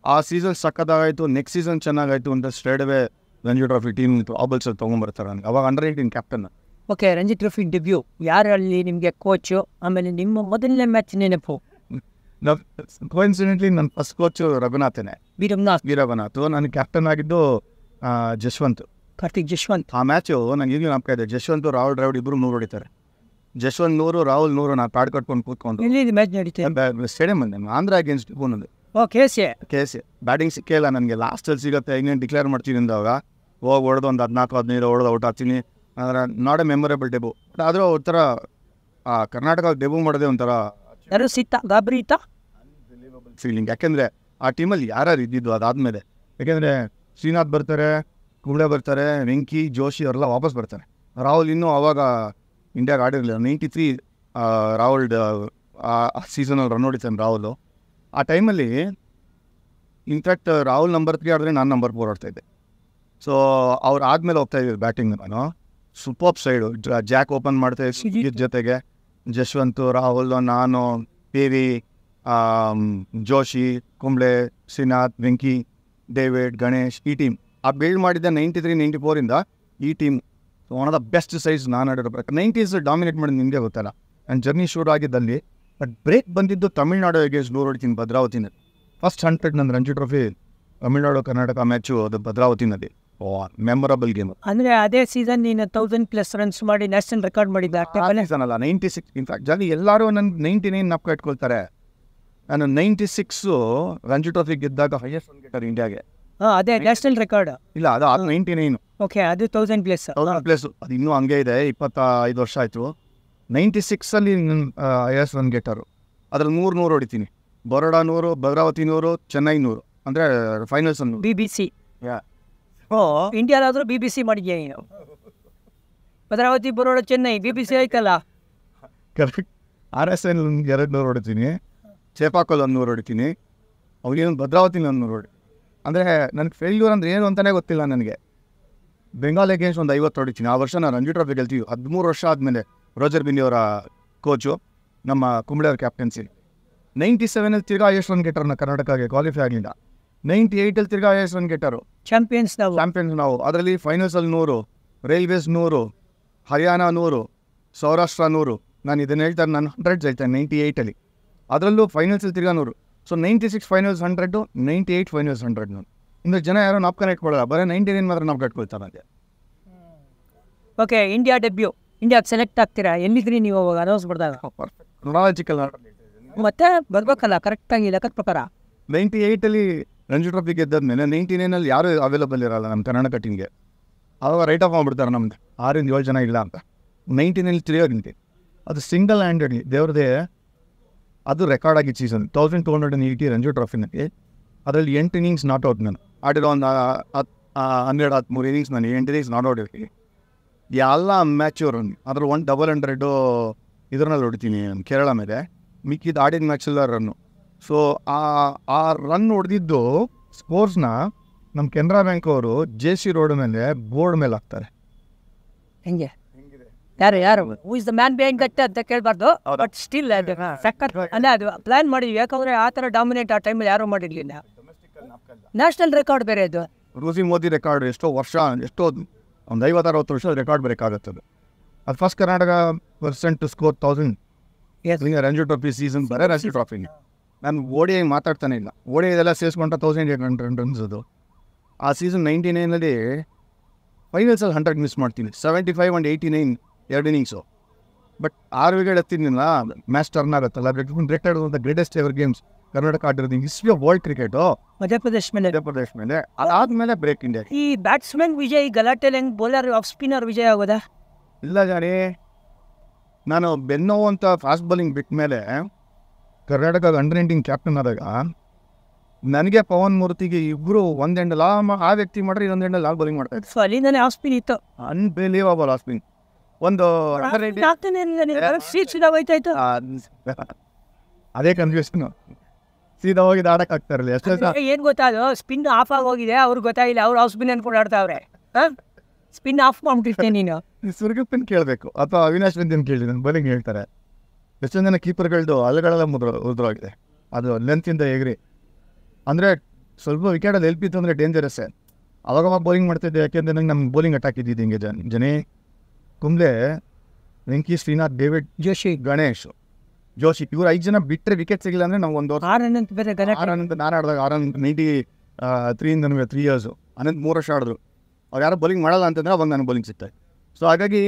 ಆ ಸೀಸನ್ ಸಕ್ಕದಾಗಾಯಿತು. ನೆಕ್ಸ್ಟ್ ಸೀಸನ್ ಚೆನ್ನಾಗಾಯಿತು ಅಂತ ಸ್ಟ್ರೇಟ್ವೇ ರಂಜಿ ಟ್ರಾಫಿ ಟೀಮ್ ಆಬಲ್ಸಲ್ಲಿ ತೊಗೊಂಬರ್ತಾರೆ ನನಗೆ. ಅವಾಗ under eighteen captain. Okay, Ranji trophy debut ಯಾರು ಅಲ್ಲಿ ನಿಮಗೆ ಕೋಚು? ಆಮೇಲೆ ನಿಮ್ಮ ಮೊದಲನೇ ಮ್ಯಾಚ್ ನೆನಪು? ಕೋಇನ್ಸಿಡೆಂಟ್ಲಿ ನನ್ನ ಫಸ್ಟ್ ಕೋಚು ರಘುನಾಥನೇ, ವೀರಘುನಾಥ್. ನಾನು ಕ್ಯಾಪ್ಟನ್ ಆಗಿದ್ದು ಜಶ್ವಂತ್, ಕಾರ್ತಿಕ್ ಜಶ್ವಂತ್. ಆ ಮ್ಯಾಚು ನನಗೆ ಈಗಲೂ ನಂಬಿಕೆ ಇದೆ. ಜಶ್ವಂತ್, ರಾಹುಲ್ ದ್ರಾವಿಡ್ ಇಬ್ಬರು 100 ಹೊಡಿತಾರೆ. ಜಶ್ವಂತ್ 100, ರಾಹುಲ್ 100. ನಾನು ಪ್ಯಾಡ್ ಕಟ್ಕೊಂಡು ಕೂತ್ಕೊಂಡು ಎಲ್ಲಿ ಮ್ಯಾಚ್ ನಡೀತದೆ? ಸ್ಟೇಡಿಯಂ ಬಂದೆ, ಆಂಧ್ರ ಅಗೇನ್ಸ್ಟ್ ಪೂನದು. KCA ಬ್ಯಾಟಿಂಗ್ ಸಿಕ್ಕೇ ಇಲ್ಲ ನನಗೆ. ಲಾಸ್ಟಲ್ಲಿ ಸಿಗುತ್ತೆ, ಇನ್ನೇನು ಡಿಕ್ಲೇರ್ ಮಾಡ್ತೀನಿ ಅಂದಾಗ ಹೋಗಿ ಹೊಡೆದು ಒಂದು 14-15 ಹೊಡೆದು ಔಟ್ ಆಗ್ತೀನಿ. ಅಂದರೆ ನಾಟ್ ಎ ಮೆಮೊರೇಬಲ್ ಡೆಬು. ಬಟ್ ಆದರೂ ಒಂಥರ ಕರ್ನಾಟಕ ಡೆಬು ಮಾಡೋದೇ ಒಂಥರ ಯಾರು ಗಾಬರಿ ಇತ್ತ ಫೀಲಿಂಗ್. ಯಾಕೆಂದರೆ ಆ ಟೀಮಲ್ಲಿ ಯಾರ್ಯಾರು ಇದ್ದಿದ್ದು ಅದಾದಮೇಲೆ. ಯಾಕೆಂದರೆ ಶ್ರೀನಾಥ್ ಬರ್ತಾರೆ, ಕುಂಬ್ಳೆ ಬರ್ತಾರೆ, ವೆಂಕಿ, ಜೋಶಿ ಅವರೆಲ್ಲ ವಾಪಸ್ ಬರ್ತಾರೆ. ರಾಹುಲ್ ಇನ್ನೂ ಆವಾಗ ಇಂಡಿಯಾಗೆ ಆಡಿರಲಿಲ್ಲ. 93 ರಾಹುಲ್ ಆ ಸೀಸನಲ್ಲಿ ರನ್ ಹೊಡಿತಾನೆ ರಾಹುಲು. ಆ ಟೈಮಲ್ಲಿ ಇನ್ಫ್ಯಾಕ್ಟ್ ರಾಹುಲ್ ನಂಬರ್ 3 ಆಡಿದ್ರೆ ನಾನು ನಂಬರ್ 4 ಆಡ್ತಾಯಿದ್ದೆ. ಸೊ ಅವ್ರು ಆದಮೇಲೆ ಹೋಗ್ತಾಯಿದ್ದೆ ಬ್ಯಾಟಿಂಗ್. ನಾನು ಸೂಪರ್ ಸೈಡು ಜಾಕ್ ಓಪನ್ ಮಾಡ್ತಾಯಿದ್ದೆ ಜೊತೆಗೆ ಜಶ್ವಂತ್, ರಾಹುಲ್, ನಾನು, ಪಿ.ವಿ., ಜೋಶಿ, ಕುಂಬ್ಳೆ, ಶ್ರೀನಾಥ್, ವೆಂಕಿ, ಡೇವಿಡ್, ಗಣೇಶ್, ಈ ಟೀಮ್ ಆ ಬಿಲ್ಡ್ ಮಾಡಿದ್ದೆ 93-94ಇಂದ. ಈ team one of the best size ನಾನು ಆಡಿರೋ ಪ್ರಕಾರ. 90s ಡಾಮಿನೇಟ್ ಮಾಡಿದ್ದು ನಿಮಗೆ ಗೊತ್ತಲ್ಲ. ನನ್ನ ಜರ್ನಿ ಶುರು ಆಗಿದ್ದಲ್ಲಿ. ಬಟ್ ಬ್ರೇಕ್ ಬಂದಿದ್ದು ತಮಿಳ್ನಾಡು ಅಗೇನ್ಸ್ಟ್ 100 ಹೊಡಿತೀನಿ ಭದ್ರಾವತಿನಲ್ಲಿ. ಫಸ್ಟ್ 100 ನನ್ನ ರಂಜಿ ಟ್ರೋಫಿ ತಮಿಳ್ನಾಡು ಕರ್ನಾಟಕ ಮ್ಯಾಚು ಅದು ಭದ್ರಾವತಿನಲ್ಲಿ. Memorable game. ಅಂದರೆ ಅದೇ ಸೀಸನ್ ನೀನು 1000+ ರನ್ಸ್ ಮಾಡಿ ನ್ಯಾಷನಲ್ ರೆಕಾರ್ಡ್ ಮಾಡಿದ್ದ ಸೀಸನ್ ಅಲ್ಲ 96. ಇನ್ಫ್ಯಾಕ್ಟ್ ಜನ ಎಲ್ಲರೂ ನನ್ನ 99 ನಪ್ಪ ಇಟ್ಕೊಳ್ತಾರೆ. ನಾನು 96 ರಂಜಿ ಟ್ರೋಫಿ ಗೆದ್ದಾಗ ಹೈಯೆಸ್ಟ್ ರನ್ ಗೆಟರ್ ಇಂಡಿಯಾಗೆ. ಅದೇ ನ್ಯಾಷನಲ್ ರೆಕಾರ್ಡ್ ಇಲ್ಲ, ಅದು 99. ಓಕೆ, ಅದು 1000+. ಅದು ಇನ್ನೂ ಹಂಗೆ ಇದೆ. 25 ವರ್ಷ ಆಯಿತು. 96ಅಲ್ಲಿ ಹೈಯೆಸ್ಟ್ ರನ್ ಗೆಟರು. ಅದ್ರಲ್ಲಿ 100 ಹೊಡಿತೀನಿ. ಬರೋಡಾ 100, ಭದ್ರಾವತಿ 100, ಚೆನ್ನೈ 100. ಅಂದರೆ ಫೈನಲ್ಸ್ ಅನ್ನು BBC. ಇಂಡಿಯಾದಾದ್ರೂ BBC ಮಾಡಿದ್ಯಾ ನೀನು? ಭದ್ರಾವತಿ, ಬರೋಡ, ಚೆನ್ನೈ BBC ಆಯ್ತಲ್ಲ. ಕರೆಕ್ಟ್. RSL 200 ಹೊಡಿತೀನಿ. ಚೇಪಾಕಲ್ 100 ಹೊಡಿತೀನಿ. ಅವ್ರಿಗೇನು ಭದ್ರಾವತಿ 100 ಹೊಡಿ. ಅಂದರೆ ನನಗೆ ಫೇಲ್ಯೂರ್ ಅಂದರೆ ಏನು ಅಂತಲೇ ಗೊತ್ತಿಲ್ಲ ನನಗೆ. ಬೆಂಗಾಲ್ ಅಗೇನ್ಸ್ಟ್ ಒಂದು 50 ಹೊಡಿತೀನಿ. ಆ ವರ್ಷ ನಾನು ರಂಜಿ ಟ್ರೋಫಿ ಗೆಲ್ತೀವಿ. 13 ವರ್ಷ ಆದಮೇಲೆ ರೋಜರ್ ಬಿನ್ನಿ ಅವರ ಕೋಚು, ನಮ್ಮ ಕುಂಬ್ಳೆ ಅವ್ರ ಕ್ಯಾಪ್ಟನ್ಸಿ. 97ಅಲ್ಲಿ ತಿರ್ಗಾ ಹೈಯೆಸ್ಟ್ ರನ್ ಗೆಟರ್ನ ಕರ್ನಾಟಕಕ್ಕೆ ಕ್ವಾಲಿಫೈ ಆಗಲಿಲ್ಲ. 98ಅಲ್ಲಿ ತಿರ್ಗಾ ಹೈಯೆಸ್ಟ್ ರನ್ ಗೆಟರು. ಚಾಂಪಿಯನ್ಸ್ ನಾವು. ಅದರಲ್ಲಿ ಫೈನಲ್ಸಲ್ಲಿ 100, ರೈಲ್ವೇಸ್ 100, ಹರಿಯಾಣ 100, ಸೌರಾಷ್ಟ್ರ 100. ನಾನು ಇದನ್ನು ಹೇಳ್ತಾರೆ, ನಾನು 100 ಹೇಳ್ತೇನೆ 98ಅಲ್ಲಿ. ಅದರಲ್ಲೂ ಫೈನಲ್ಸಲ್ಲಿ ತಿರ್ಗಾ 100. So 96 finals 100, 98 finals 100. ನಾನು ಇನ್ನು ಜನ ಯಾರೋ ನಾಪ್ಕನ್ ಇಟ್ಕೊಳ್ಳಲ್ಲ, ಬರೀ 99 ಮಾತ್ರ ನಾಪ್ಕ ಇಟ್ಕೊಳ್ತಾರೆ ನನಗೆ. Okay, India debut. ಇಂಡಿಯಾಗೆ ಸೆಲೆಕ್ಟ್ ಆಗ್ತೀರಾ? ಎಲ್ಲಿದ್ರಿ ನೀವು ಅವಾಗ ಅನೌನ್ಸ್ ಮಾಡಿದಾಗ? ಕ್ರೊನಾಲಜಿಕಲ್ ಮತ್ತೆ ಬರ್ಬೇಕಲ್ಲ ಕರೆಕ್ಟಾಗಿ ಲೆಕ್ಕದ ಪ್ರಕಾರ. 98ಅಲ್ಲಿ ರಂಜಿ ಟ್ರೋಫಿ ಗೆದ್ದಾದ್ಮೇಲೆ 99ಅಲ್ಲಿ ಯಾರೂ ಅವೈಲಬಲ್ ಇರಲ್ಲ ನಮ್ಮ ಕರ್ನಾಟಕ ಟೀಮ್ಗೆ. ಆವಾಗ ರೈಟ್ ಆಫ್ ಮಾಡಿಬಿಡ್ತಾರೆ ನಮ್ದು 6-7 ಜನ ಇಲ್ಲ ಅಂತ. 99ಅಲ್ಲಿ ಕ್ಲಿಯರ್ ನಿಂತಿದೆ. ಅದು ಸಿಂಗಲ್ ಹ್ಯಾಂಡೆಡ್ಲಿ ದೇವ್ರದೇ ಅದು ರೆಕಾರ್ಡ್ ಆಗಿದ್ದು ಸೀಸನ್ 1280 ರಂಜಿ ಟ್ರಾಫಿನಲ್ಲಿ. ಅದರಲ್ಲಿ 8 ಇನ್ನಿಂಗ್ಸ್ ನಾಟ್ ಔಟ್. ನಾನು ಆಡಿರೋ ಒಂದು 12-13 ಇನ್ನಿಂಗ್ಸ್ ನಾನು 8 ಇನ್ನಿಂಗ್ಸ್ ನಾಟ್ ಔಟ್ ಇರ್ತೀನಿ. ಎಲ್ಲ ಮ್ಯಾಚು ರನ್. ಅದ್ರಲ್ಲಿ 100 ಇದರಲ್ಲಿ ಹೊಡಿತೀನಿ ಕೇರಳ ಮೇಲೆ. ಮಿಕ್ಕಿದ್ದು ಆಡಿದ ಮ್ಯಾಚೆಲ್ಲ ರನ್ನು. ಸೊ ಆ ರನ್ ಹೊಡೆದಿದ್ದು ಸ್ಕೋರ್ಸ್ನ ನಮ್ಮ ಕೆನರಾ ಬ್ಯಾಂಕ್ ಅವರು JC ರೋಡ್ ಮೇಲೆ ಬೋರ್ಡ್ ಮೇಲೆ ಹಾಕ್ತಾರೆ. ಹೆಂಗೆ ಯಾರು who is the man behind that ಅಂತ ಕೇಳಬಾರ್ದು. ಬಟ್ ಸ್ಟಿಲ್ ಸಖತ್ ಅಲ್ಲ, ಅದು ಪ್ಲಾನ್ ಮಾಡಿದ್ವಿ. ಯಾಕಂದರೆ ಆ ಥರ ಡಾಮಿನೇಟ್ ಆ ಟೈಮಲ್ಲಿ ಯಾರೂ ಮಾಡಿರಲಿಲ್ಲ. ನ್ಯಾಷನಲ್ ರೆಕಾರ್ಡ್ ಬೇರೆ ಅದು. ರೂಸಿ ಮೋದಿ ರೆಕಾರ್ಡ್ ಎಷ್ಟೋ ಒಂದು 50-60 ವರ್ಷ ರೆಕಾರ್ಡ್ ಬೇಕಾಗುತ್ತೆ. ಅದು first Karnataka percent to score 1000 Ranji Trophy season ಬರೀ ರಂಜಿ ಟ್ರಾಫಿ. ನಾನು ODI ಮಾತಾಡ್ತಾನೆ ಇಲ್ಲ. ODI ಇದೆಲ್ಲ ಸೇರಿಸ್ಕೊಂಡ 1800 ರನ್ಸ್ ಅದು. ಆ ಸೀಸನ್ 99ಅಲ್ಲಿ ಫೈನಲ್ಸಲ್ಲಿ 100 ಮಿಸ್ ಮಾಡ್ತೀನಿ. 75 and 89 2 ಇನ್ನಿಂಗ್ಸು. ಬಟ್ 6 ವಿಕೆಟ್ ಎತ್ತಿದ್ನಿಲ್ಲ, ಮ್ಯಾಚ್ ಟರ್ನ್ ಆಗುತ್ತಲ್ಲ. Retired the greatest ever games Karnataka ಆಡಿರೋದು history of world cricket Madhya Pradesh ಮೇಲೆ. ಅದಾದಮೇಲೆ ಬ್ರೇಕ್ ಇಂಡಿಯಾ. ಈ ಬ್ಯಾಟ್ಸ್ಮನ್ ವಿಜಯ್ ಗಲಾಟೆಲಿ ಹೆಂಗೆ ಬೌಲರ್ ಆಫ್ ಸ್ಪಿನ್ನರ್ ವಿಜಯ್ ಆಗೋದಾ? ಇಲ್ಲ ಜಾನಿ, ನಾನು ಬೆನ್ನೋ ಅಂತ ಫಾಸ್ಟ್ ಬೌಲಿಂಗ್ ಬಿಟ್ಟ ಮೇಲೆ ಕರ್ನಾಟಕ ಅಂಡರ್-19 ಕ್ಯಾಪ್ಟನ್ ಆದಾಗ ನನಗೆ ಪವನ್ ಮೂರ್ತಿಗೆ ಇಬ್ಬರು ಒಂದು ಎಂಡಲ್ ಆ ವ್ಯಕ್ತಿ ಮಾಡ್ರೆ ಇನ್ನೊಂದು ಎಂಡಲ್ ಬೌಲಿಂಗ್ ಮಾಡ್ತಾ ಇತ್ತು. ಸೊ ಅಲ್ಲಿಂದನೇ ಆಫ್ ಸ್ಪಿನ್ ಇತ್ತು. Unbelievable of spin. ಒಂದು ಅದೇ ಕನ್ಫ್ಯೂಷನ್. ಸೀದಾ ಹೋಗಿದ್ದು ಆಡಕ್ಕೆ ಆಗ್ತಾ ಇರಲಿಲ್ಲ. ಎಷ್ಟೇ ಏನು ಗೊತ್ತಾ, ಅದು ಸ್ಪಿನ್ ಆಫ್ ಆಗಿ ಹೋಗಿದೆ, ಅವ್ರಿಗೆ ಗೊತ್ತಾಗಿಲ್ಲ. ಅವ್ರು ಆಫ್ ಸ್ಪಿನ್ ಅನ್ಕೊಂಡು ಆಡ್ತಾವ್ರೆ. ಸ್ಪಿನ್ ಆಫ್ ಮಾಡ್ಬಿಟ್ಟಿರ್ತೇನೆ ನೀನು. ಸುರ್ಗಪ್ಪನ್ ಕೇಳಬೇಕು ಅಥವಾ ಅವಿನಾಶ್ ರಂಜನ್ ಕೇಳಿ ನನ್ನ ಬೌಲಿಂಗ್ ಹೇಳ್ತಾರೆ. ಎಷ್ಟೊಂದು ಜನ ಕೀಪರ್ಗಳದ್ದು ಅಲೆಗಳೆಲ್ಲ ಉದ್ರವಾಗಿದೆ. ಅದು ಲೆಂತಿಂದ ಎಗ್ರಿ ಅಂದರೆ ಸ್ವಲ್ಪ ವಿಕೆಟಲ್ಲಿ ಎಲ್ಪಿತ್ತು ಅಂದರೆ ಡೇಂಜರಸ್ಸೇ. ಅವಾಗ ಬೌಲಿಂಗ್ ಮಾಡ್ತಿದ್ದೆ. ಯಾಕೆಂದರೆ ನಂಗೆ ನಮ್ಮ ಬೌಲಿಂಗ್ ಅಟ್ಯಾಕ್ ಇದ್ದಿದ್ದು ಹಿಂಗೆ ಜನೇ ಕುಂಬ್ಳೆ, ವೆಂಕಿ, ಶ್ರೀನಾಥ್, ಡೇವಿಡ್, ಜೋಶಿ, ಗಣೇಶ್, ಜೋಶಿ ಇವ್ರು 5 ಜನ ಬಿಟ್ಟರೆ ವಿಕೆಟ್ ಸಿಗಿಲ್ಲ ಅಂದರೆ ನಾವು ಒಂದು 6 ರನ್ ಬೇರೆ. 6 ರನ್ ನಾನು ಆಡಿದಾಗ 93 3 ಇಯರ್ಸು ಅನಂತ 3 ವರ್ಷ ಆಡಿದ್ರು. ಅವ್ರು ಯಾರು ಬೌಲಿಂಗ್ ಮಾಡಲ್ಲ ಅಂತಂದರೆ ಅವಾಗ ನಾನು ಬೌಲಿಂಗ್ ಸಿಗ್ತಾರೆ. ಸೊ ಹಾಗಾಗಿ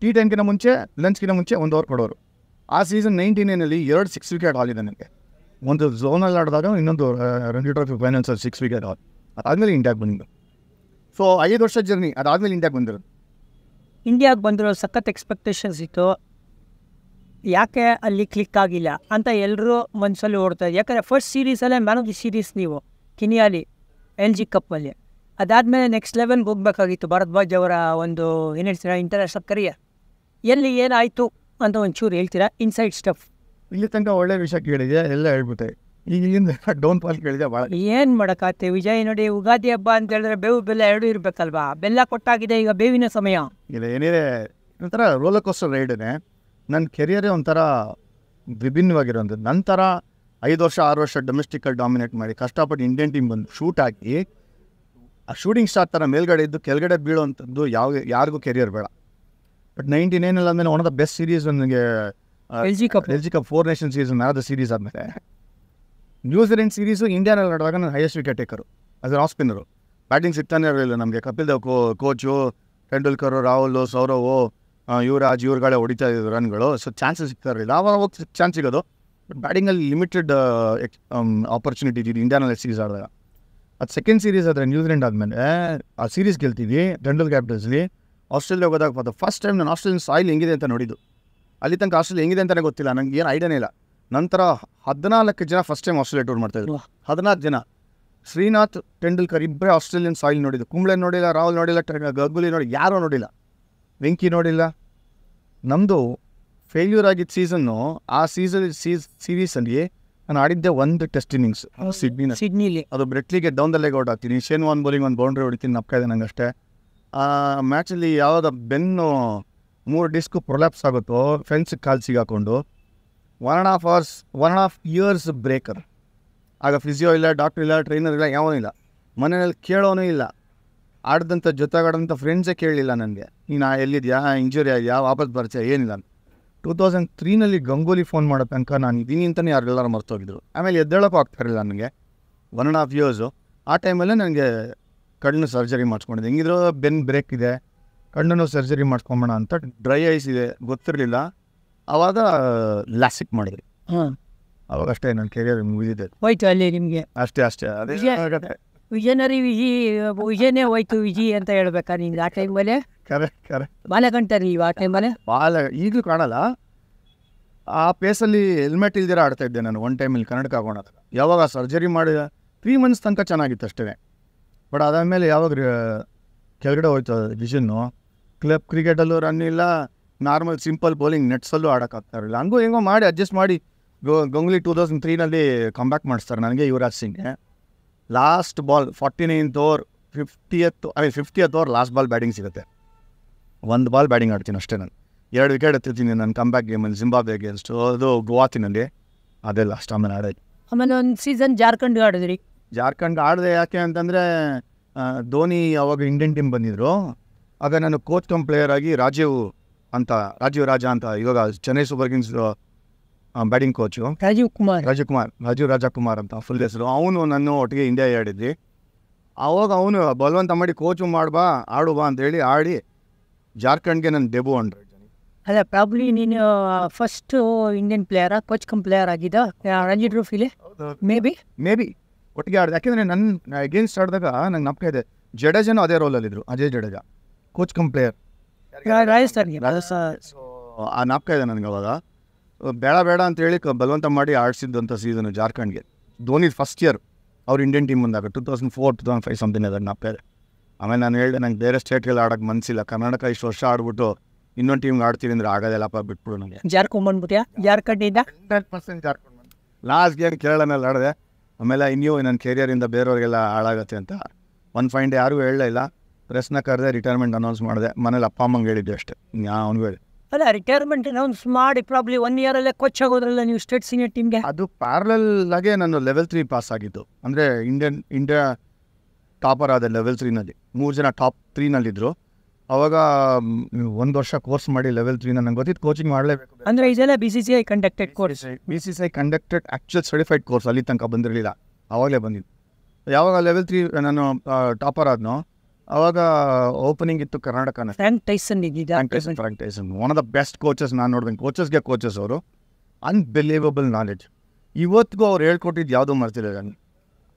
T10ಗಿನ ಮುಂಚೆ ಲಂಚ್ಗಿನ ಮುಂಚೆ 1 ಓವರ್ ಕೊಡೋರು. ಆ ಸೀಸನ್ 99ಅಲ್ಲಿ 2 6 ವಿಕೆಟ್ ಆಗಿದೆ ನನಗೆ. ಒಂದು ಝೋನಲ್ಲಿ ಆಡಿದಾಗ ಇನ್ನೊಂದು ರಂಜಿ ಟ್ರೋಫಿ ಫೈನಲ್ಸಲ್ಲಿ 6 ವಿಕೆಟ್ ಆಲ್. ಅದಾದಮೇಲೆ ಇಂಡಿಯಾಗೆ ಬಂದಿದ್ದು. ಸೊ 5 ವರ್ಷ ಜರ್ನಿ ಅದಾದಮೇಲೆ ಇಂಡಿಯಾಗೆ ಬಂದಿರೋದು. ಇಂಡಿಯಾಗೆ ಬಂದಿರೋ ಸಖತ್ ಎಕ್ಸ್ಪೆಕ್ಟೇಷನ್ಸ್ ಇತ್ತು, ಯಾಕೆ ಅಲ್ಲಿ ಕ್ಲಿಕ್ ಆಗಿಲ್ಲ ಅಂತ ಎಲ್ಲರೂ ಮನಸ್ಸಲ್ಲಿ ಓಡ್ತಾರೆ. ಯಾಕಂದರೆ ಫಸ್ಟ್ ಸೀರೀಸಲ್ಲೇ ಮ್ಯಾನ್ ಆಫ್ ದಿ ಸೀರೀಸ್ ನೀವು ಕಿನಿಯಾಲಿ LG ಕಪ್ಪಲ್ಲಿ. ಅದಾದಮೇಲೆ ನೆಕ್ಸ್ಟ್ ಲೆವೆಲ್ಗೆ ಹೋಗ್ಬೇಕಾಗಿತ್ತು ಭಾರದ್ವಾಜ್ ಅವರ ಒಂದು ಏನು ಹೇಳ್ತೀರಾ ಇಂಟರ್ನ್ಯಾಷನಲ್ ಕರಿಯರ್. ಎಲ್ಲಿ ಏನಾಯಿತು ಅಂತ ಒಂಚೂರು ಹೇಳ್ತೀರಾ ಇನ್ಸೈಡ್ ಸ್ಟಫ್? ಇಲ್ಲಿ ತನಕ ಒಳ್ಳೆ ವಿಷಯ ಕೇಳಿದೆ, ಎಲ್ಲ ಹೇಳ್ಬಿಟ್ಟೆ. ಈಗ ಇಲ್ಲಿಂದ ಡೌನ್ ಫಾಲ್ ಕೇಳಿದೆ ಭಾಳ. ಏನು ಮಾಡೋಕ್ಕಾಗ್ತದೆ ವಿಜಯ್? ನೋಡಿ, ಯುಗಾದಿ ಹಬ್ಬ ಅಂತ ಹೇಳಿದ್ರೆ ಬೇವು ಬೆಲ್ಲ ಎರಡೂ ಇರಬೇಕಲ್ವಾ? ಬೆಲ್ಲ ಕೊಟ್ಟಾಗಿದೆ, ಈಗ ಬೇವಿನ ಸಮಯ. ಇಲ್ಲ ಏನಿದೆ ಒಂಥರ ರೋಲರ್ ಕೋಸ್ಟರ್ ರೈಡೇ. ನನ್ನ ಕೆರಿಯರೇ ಒಂಥರ ವಿಭಿನ್ನವಾಗಿರೋಂಥದ್ದು. ನಂತರ 5 ವರ್ಷ 6 ವರ್ಷ ಡೊಮೆಸ್ಟಿಕಲ್ಲಿ ಡಾಮಿನೇಟ್ ಮಾಡಿ ಕಷ್ಟಪಟ್ಟು ಇಂಡಿಯನ್ ಟೀಮ್ ಬಂದು ಶೂಟ್ ಹಾಕಿ ಆ ಶೂಟಿಂಗ್ ಸ್ಟಾರ್ ಥರ ಮೇಲ್ಗಡೆ ಇದ್ದು ಕೆಳಗಡೆ ಬೀಳೋವಂಥದ್ದು ಯಾರಿಗೂ ಕೆರಿಯರ್ ಬೇಡ. ಬಟ್ 99 ಆದಮೇಲೆ one of the best series ನನಗೆ LG cup 4 nation series man series ಆದಮೇಲೆ ನ್ಯೂಜಿಲೆಂಡ್ ಸೀರೀಸು ಇಂಡಿಯಾನಲ್ಲಿ ಆಡುವಾಗ ನಾನು highest wicket ಟೇಕರು as N of spinner. Batting ಸಿಗ್ತಾನೆ ಇರಲಿಲ್ಲ ನಮಗೆ. ಕಪಿಲ್ ದೇವ್ ಕೋಚು, ಟೆಂಡೂಲ್ಕರ್, ರಾಹುಲ್, ಸೌರವ್, ಯುವರಾಜ್ ಇವ್ರುಗಳೇ ಹೊಡಿತಾ ಇದ್ರು ರನ್ಗಳು. ಸೊ ಚಾನ್ಸಸ್ ಸಿಗ್ತಾ ಇರಲಿಲ್ಲ. ಆವಾಗ ಹೋಗಿ ಚಾನ್ಸ್ ಸಿಗೋದು. ಬಟ್ ಬ್ಯಾಟಿಂಗಲ್ಲಿ ಲಿಮಿಟೆಡ್ ಆಪರ್ಚುನಿಟಿ ಇದ್ದು ಇಂಡಿಯಾನಲ್ಲಿ ಸೀರೀಸ್ ಆಡಿದಾಗ. ಅದು ಸೆಕೆಂಡ್ ಸೀರೀಸ್ ಆದರೆ ನ್ಯೂಜಿಲೆಂಡ್ ಆದಮೇಲೆ ಆ ಸೀರೀಸ್ ಗೆಲ್ತೀವಿ ಟೆಂಡೂಲ್ ಕ್ಯಾಪಿಟಲ್ಸ್ಲಿ. ಆಸ್ಟ್ರೇಲಿಯಾ ಹೋದಾಗ ಫಾರ್ ದ ಫಸ್ಟ್ ಟೈಮ್ ನಾನು ಆಸ್ಟ್ರೇಲಿಯನ್ ಸಾಯಿಲ್ ಹೆಂಗಿದೆ ಅಂತ ನೋಡಿದ್ದು. ಅಲ್ಲಿ ತನಕ ಆಸ್ಟ್ರೇಲಿಯಾ ಹೆಂಗಿದೆ ಅಂತಲೇ ಗೊತ್ತಿಲ್ಲ ನನಗೆ, ಏನು ಐಡಿಯಾನೇ ಇಲ್ಲ. ನಂತರ 14 ಜನ ಫಸ್ಟ್ ಟೈಮ್ ಆಸ್ಟ್ರೇಲಿಯಾ ಟೂರ್ ಮಾಡ್ತಾಯಿದ್ರು. 14 ಜನ. ಶ್ರೀನಾಥ್, ಟೆಂಡೂಲ್ಕರ್ ಇಬ್ಬರೇ ಆಸ್ಟ್ರೇಲಿಯನ್ ಸಾಯಿಲ್ ನೋಡಿದ್ದು. ಕುಂಬ್ಳೆ ನೋಡಿಲ್ಲ, ರಾಹುಲ್ ನೋಡಿಲ್ಲ, ಗಂಗೂಲಿ ನೋಡಿ, ಯಾರೂ ನೋಡಿಲ್ಲ, ವೆಂಕಿ ನೋಡಿಲ್ಲ. ನಮ್ಮದು ಫೇಲ್ಯೂರ್ ಆಗಿದ್ದ ಸೀಸನ್ನು ಆ ಸೀರೀಸಲ್ಲಿ ನಾನು ಆಡಿದ್ದೆ ಒಂದು ಟೆಸ್ಟ್ ಇನ್ನಿಂಗ್ಸ್ ಸಿಡ್ನಿಲಿ. ಅದು ಬ್ರೆಟ್ಲಿಗೆ ಡೌನ್ ದ ಲೆಗ್ ಔಟ್ ಆಗ್ತೀನಿ, ಶೇನ್ ವಾನ್ ಬೌಲಿಂಗ್ ಒಂದು ಬೌಂಡ್ರಿ ಹೊಡಿತೀನಿ, ನಪ್ಕ ಇದೆ ನಂಗೆ ಅಷ್ಟೇ. ಆ ಮ್ಯಾಚಲ್ಲಿ ಯಾವಾಗ ಬೆನ್ನು 3 ಡಿಸ್ಕು ಪ್ರೊಲ್ಯಾಪ್ಸ್ ಆಗುತ್ತೋ, ಫೆನ್ಸಿಗೆ ಕಾಲು ಸಿಗಾಕೊಂಡು 1.5 ಇಯರ್ಸ್ ಬ್ರೇಕರ್. ಆಗ ಫಿಸಿಯೋ ಇಲ್ಲ, ಡಾಕ್ಟರ್ ಇಲ್ಲ, ಟ್ರೈನರ್ ಇಲ್ಲ, ಯಾವನೂ ಇಲ್ಲ, ಮನೆಯಲ್ಲಿ ಕೇಳೋನೂ ಇಲ್ಲ. ಆಡ್ದಂಥ ಜೊತೆಗಾಡೋಂಥ ಫ್ರೆಂಡ್ಸೇ ಕೇಳಲಿಲ್ಲ ನನಗೆ, ನೀನು ಎಲ್ಲಿದೆಯಾ, ಇಂಜುರಿ ಆಗಿದೆಯಾ, ವಾಪಸ್ ಬರ್ತೀಯಾ, ಏನಿಲ್ಲ. 2003 ಗಂಗೂಲಿ ಫೋನ್ ಮಾಡೋ ತನಕ ನಾನು ಇದ್ದೀನಿ ಅಂತಲೇ ಯಾರೆಲ್ಲರೂ ಮರ್ತೋಗಿದ್ರು. ಆಮೇಲೆ ಎದ್ದೇಳೋಕ್ಕೂ ಆಗ್ತಾಯಿರಲಿಲ್ಲ ನನಗೆ. 1.5 ಇಯರ್ಸು. ಆ ಟೈಮಲ್ಲೇ ನನಗೆ ಕಣ್ಣು ಸರ್ಜರಿ ಮಾಡಿಸ್ಕೊಂಡಿದ್ದೆ. ಹೆಂಗಿದ್ರು ಬೆನ್ನು ಬ್ರೇಕ್ ಇದೆ, ಕಣ್ಣನ್ನು ಸರ್ಜರಿ ಮಾಡ್ಕೊಂಬೋಣ ಅಂತ. ಡ್ರೈ ಐಸ್ ಇದೆ, ಗೊತ್ತಿರಲಿಲ್ಲ. ಆವಾಗ ಲಾಸಿಕ್ ಮಾಡಿದ್ರಿ. ಅವಾಗ ಅಷ್ಟೇ ನನ್ನ ಕೆರಿಯರ್ ಮುಗಿದಿದೆ, ಹೋಯ್ತು ಅಲ್ಲಿ ನಿಮಗೆ. ಅಷ್ಟೇ ಅದೇ ವಿಜಯನರಿ ವಿಜಯನೇ ಹೋಯ್ತು ವಿಜಿ ಅಂತ ಹೇಳ್ಬೇಕಾ ನಿಂಗೆ? ಆ ಟೈಮಲ್ಲೇ ಕರೆಕ್ಟ್ ಬಾಲೆ ಕಂಟಾರಿ ಆ ಟೈಮಲ್ಲೇ ಭಾಳ ಈಗಲೂ ಕಾಣಲ್ಲ. ಆ ಪೇಸಲ್ಲಿ ಹೆಲ್ಮೆಟ್ ಇಲ್ದಿರ ಆಡ್ತಾ ಇದ್ದೆ ನಾನು ಒಂದು ಟೈಮಲ್ಲಿ ಕನ್ನಡಕ್ಕೆ ಹಾಕೋಣದಾಗ. ಯಾವಾಗ ಸರ್ಜರಿ ಮಾಡಿದ 3 ಮಂತ್ಸ್ ತನಕ ಚೆನ್ನಾಗಿತ್ತು ಅಷ್ಟೇ. ಬಟ್ ಅದಾದಮೇಲೆ ಯಾವಾಗ ಕೆಳಗಡೆ ಹೋಯ್ತು ವಿಷನ್ನು. ಕ್ಲಬ್ ಕ್ರಿಕೆಟಲ್ಲೂ ರನ್ ಇಲ್ಲ, ನಾರ್ಮಲ್ ಸಿಂಪಲ್ ಬೌಲಿಂಗ್ ನೆಟ್ಸಲ್ಲೂ ಆಡೋಕ್ಕಾಗ್ತಾ ಇರಲಿಲ್ಲ. ಹಂಗೂ ಹೆಂಗೋ ಮಾಡಿ ಅಡ್ಜಸ್ಟ್ ಮಾಡಿ ಗಂಗೂಲಿ 2003 ಕಂಬ್ಯಾಕ್ ಮಾಡಿಸ್ತಾರೆ ನನಗೆ, ಯುವರಾಜ್ ಸಿಂಗ್ಗೆ. Last ball 49th over 50th over last ball batting ಸಿಗುತ್ತೆ. 1 ಬಾಲ್ ಬ್ಯಾಟಿಂಗ್ ಆಡ್ತೀನಿ ಅಷ್ಟೇ. ನಾನು 2 ವಿಕೆಟ್ ಎತ್ತಿರ್ತೀನಿ ನನ್ನ ಕಂಬ್ಯಾಕ್ ಗೇಮಲ್ಲಿ ಜಿಂಬಾಬ್ವೆ ಅಗೇನ್ಸ್ಟ್. ಅದು ಗೋವಾತಿನಲ್ಲಿ ಅದೇ ಲಾಸ್ಟ್ ಆಮೇಲೆ ಆಡೋದು. ಆಮೇಲೆ ಒಂದು ಸೀಸನ್ ಜಾರ್ಖಂಡ್ ಆಡಿದ್ರಿ. ಜಾರ್ಖಂಡ್ ಆಡಿದೆ. ಯಾಕೆ ಅಂತಂದರೆ ಧೋನಿ ಅವಾಗ ಇಂಡಿಯನ್ ಟೀಮ್ ಬಂದಿದ್ದರು. ಆಗ ನಾನು ಕೋಚ್ ಕಮ್ ಪ್ಲೇಯರ್ ಆಗಿ ರಾಜೀವ್ ರಾಜಾ ಅಂತ ಇವಾಗ Chennai Super Kings batting coach Rajeev Rajkumar ಅಂತ ಫುಲ್ ಹೆಸರು. ಅವನು ನನ್ನ ಒಟ್ಟಿಗೆ ಇಂಡಿಯಾ ಆಡಿದ್ವಿ. ಆವಾಗ ಅವನು ಬಲವಂತ ಮಾಡಿ ಕೋಚು ಮಾಡ್ಬಾ ಆಡು ಬಾ ಅಂತೇಳಿ ಆಡಿ ಜಾರ್ಖಂಡ್ಗೆ ನನ್ನ ಡೆಬ್ಯೂ 100. ಅದೇ ಪ್ರಾಬ್ಲಿ ನೀನು ಫಸ್ಟ್ ಇಂಡಿಯನ್ ಪ್ಲೇಯರಾ ಕೋಚ್ ಕಮ್ ಪ್ಲೇಯರ್ ಆಗಿದ್ದ ರಂಜಿ ಟ್ರೋಫಿಲಿ? ಮೇ ಬಿ ಒಟ್ಟಿಗೆ ಆಡಿದೆ. ಯಾಕೆಂದರೆ ನನ್ನ ಅಗೇನ್ಸ್ಟ್ ಆಡಿದಾಗ ನಂಗೆ ನಪ್ಕ ಇದೆ. ಜಡೇಜಾನು ಅದೇ ರೋಲಲ್ಲಿದ್ದರು, Ajay Jadeja coach cum player ರಾಜಸ್ಥಾನ್ಗೆ. ಆ ನಾಪ್ಕ ಇದೆ ನನಗೆ. ಅವಾಗ ಬೇಡ ಅಂತೇಳಿ ಬಲವಂತ ಮಾಡಿ ಆಡಿಸಿದ್ದಂಥ ಸೀಸನು ಜಾರ್ಖಂಡ್ಗೆ. ಧೋನಿ ಫಸ್ಟ್ ಇಯರ್ ಅವ್ರು ಇಂಡಿಯನ್ ಟೀಮ್ ಬಂದಾಗ 2004-2005 ಸಮಥಿಂಗ್ ಅದಾಗ ನಾಪ್ಕ ಇದೆ. ಆಮೇಲೆ ನಾನು ಹೇಳಿದೆ ನಂಗೆ ಬೇರೆ ಸ್ಟೇಟ್ಗೆಲ್ಲ ಆಡೋಕ್ಕೆ ಮನಸ್ಸಿಲ್ಲ, ಕರ್ನಾಟಕ ಇಷ್ಟು ವರ್ಷ ಆಡ್ಬಿಟ್ಟು ಇನ್ನೊಂದು ಟೀಮ್ಗೆ ಆಡ್ತೀನಿ ಅಂದರೆ ಆಗೋದಿಲ್ಲಪ್ಪ, ಬಿಟ್ಬಿಡು ನನಗೆ. ಜಾರ್ಕೊಂಡ್ಬಂದ್ಬಿಟ್ಯಾ ಜಾರ್ಖಂಡಿಂದ? 100% ಜಾರ್ಖಂಡ್ ಬಂದು ಲಾಸ್ಟ್ ಗೇಮ್ ಕೇರಳನಲ್ಲಿ ಆಡಿದೆ. ಆಮೇಲೆ ಇನ್ನೂ ನನ್ನ ಕೆರಿಯರಿಂದ ಬೇರೆಯವ್ರಿಗೆಲ್ಲ ಹಾಳಾಗತ್ತೆ ಅಂತ ಒಂದು ಫೈನ್ ಡೇ ಯಾರಿಗೂ ಹೇಳಲಿಲ್ಲ. ಪ್ರೆಸ್ನ ಕರೆದೆ, ರಿಟೈರ್ಮೆಂಟ್ ಅನೌನ್ಸ್ ಮಾಡಿದೆ. ಮನೇಲಿ ಅಪ್ಪ ಅಮ್ಮಂಗೆ ಹೇಳಿದ್ದೆ ಅಷ್ಟೇ, ಅವ್ನಿಗೂ ಹೇಳಿ. ಅಲ್ಲ, ರಿಟೈರ್ಮೆಂಟ್ ಅನೌನ್ಸ್ ಮಾಡಿ ಪ್ರಾಬ್ಲಿ 1 ಇಯರಲ್ಲೇ ಕೋಚ್ ಆಗೋದ್ರಲ್ಲ ನೀವು ಸ್ಟೇಟ್ ಸೀನಿಯರ್ ಟೀಮ್ಗೆ? ಅದು ಪ್ಯಾರಲಲ್ಲಾಗೆ ನಾನು ಲೆವೆಲ್ 3 ಪಾಸ್ ಆಗಿದ್ದು. ಅಂದರೆ ಇಂಡಿಯಾ ಟಾಪರ್ ಆದ ಲೆವೆಲ್ 3ನಲ್ಲಿ 3 ಜನ ಟಾಪ್ 3ನಲ್ಲಿದ್ದರು. ಅವಾಗ 1 ವರ್ಷ ಕೋರ್ಸ್ ಮಾಡಿ ಲೆವೆಲ್ 3 ನಂಗೆ ಗೊತ್ತಿದ್ದು ಕೋಚಿಂಗ್ ಮಾಡಲೇಬೇಕು. ಅಂದರೆ ಇದೆಲ್ಲ BCCI conducted course? BCCI conducted actual certified course. ಅಲ್ಲಿ ತನಕ ಬಂದಿರಲಿಲ್ಲ, ಆವಾಗಲೇ ಬಂದಿದ್ದು. ಯಾವಾಗ ಲೆವೆಲ್ 3 ನಾನು ಟಾಪರ್ ಆದ್ನೋ ಆವಾಗ ಓಪನಿಂಗ್ ಇತ್ತು ಕರ್ನಾಟಕನ. Frank Tyson one of the best coaches ನಾನು ನೋಡಿದಂಗೆ. ಕೋಚಸ್ ಅವರು ಅನ್ಬಿಲೀವಬಲ್ ನಾಲೆಜ್. ಇವತ್ತಿಗೂ ಅವ್ರು ಹೇಳ್ಕೊಟ್ಟಿದ್ದು ಯಾವುದೂ ಮರ್ತಿಲ್ಲ ನನಗೆ.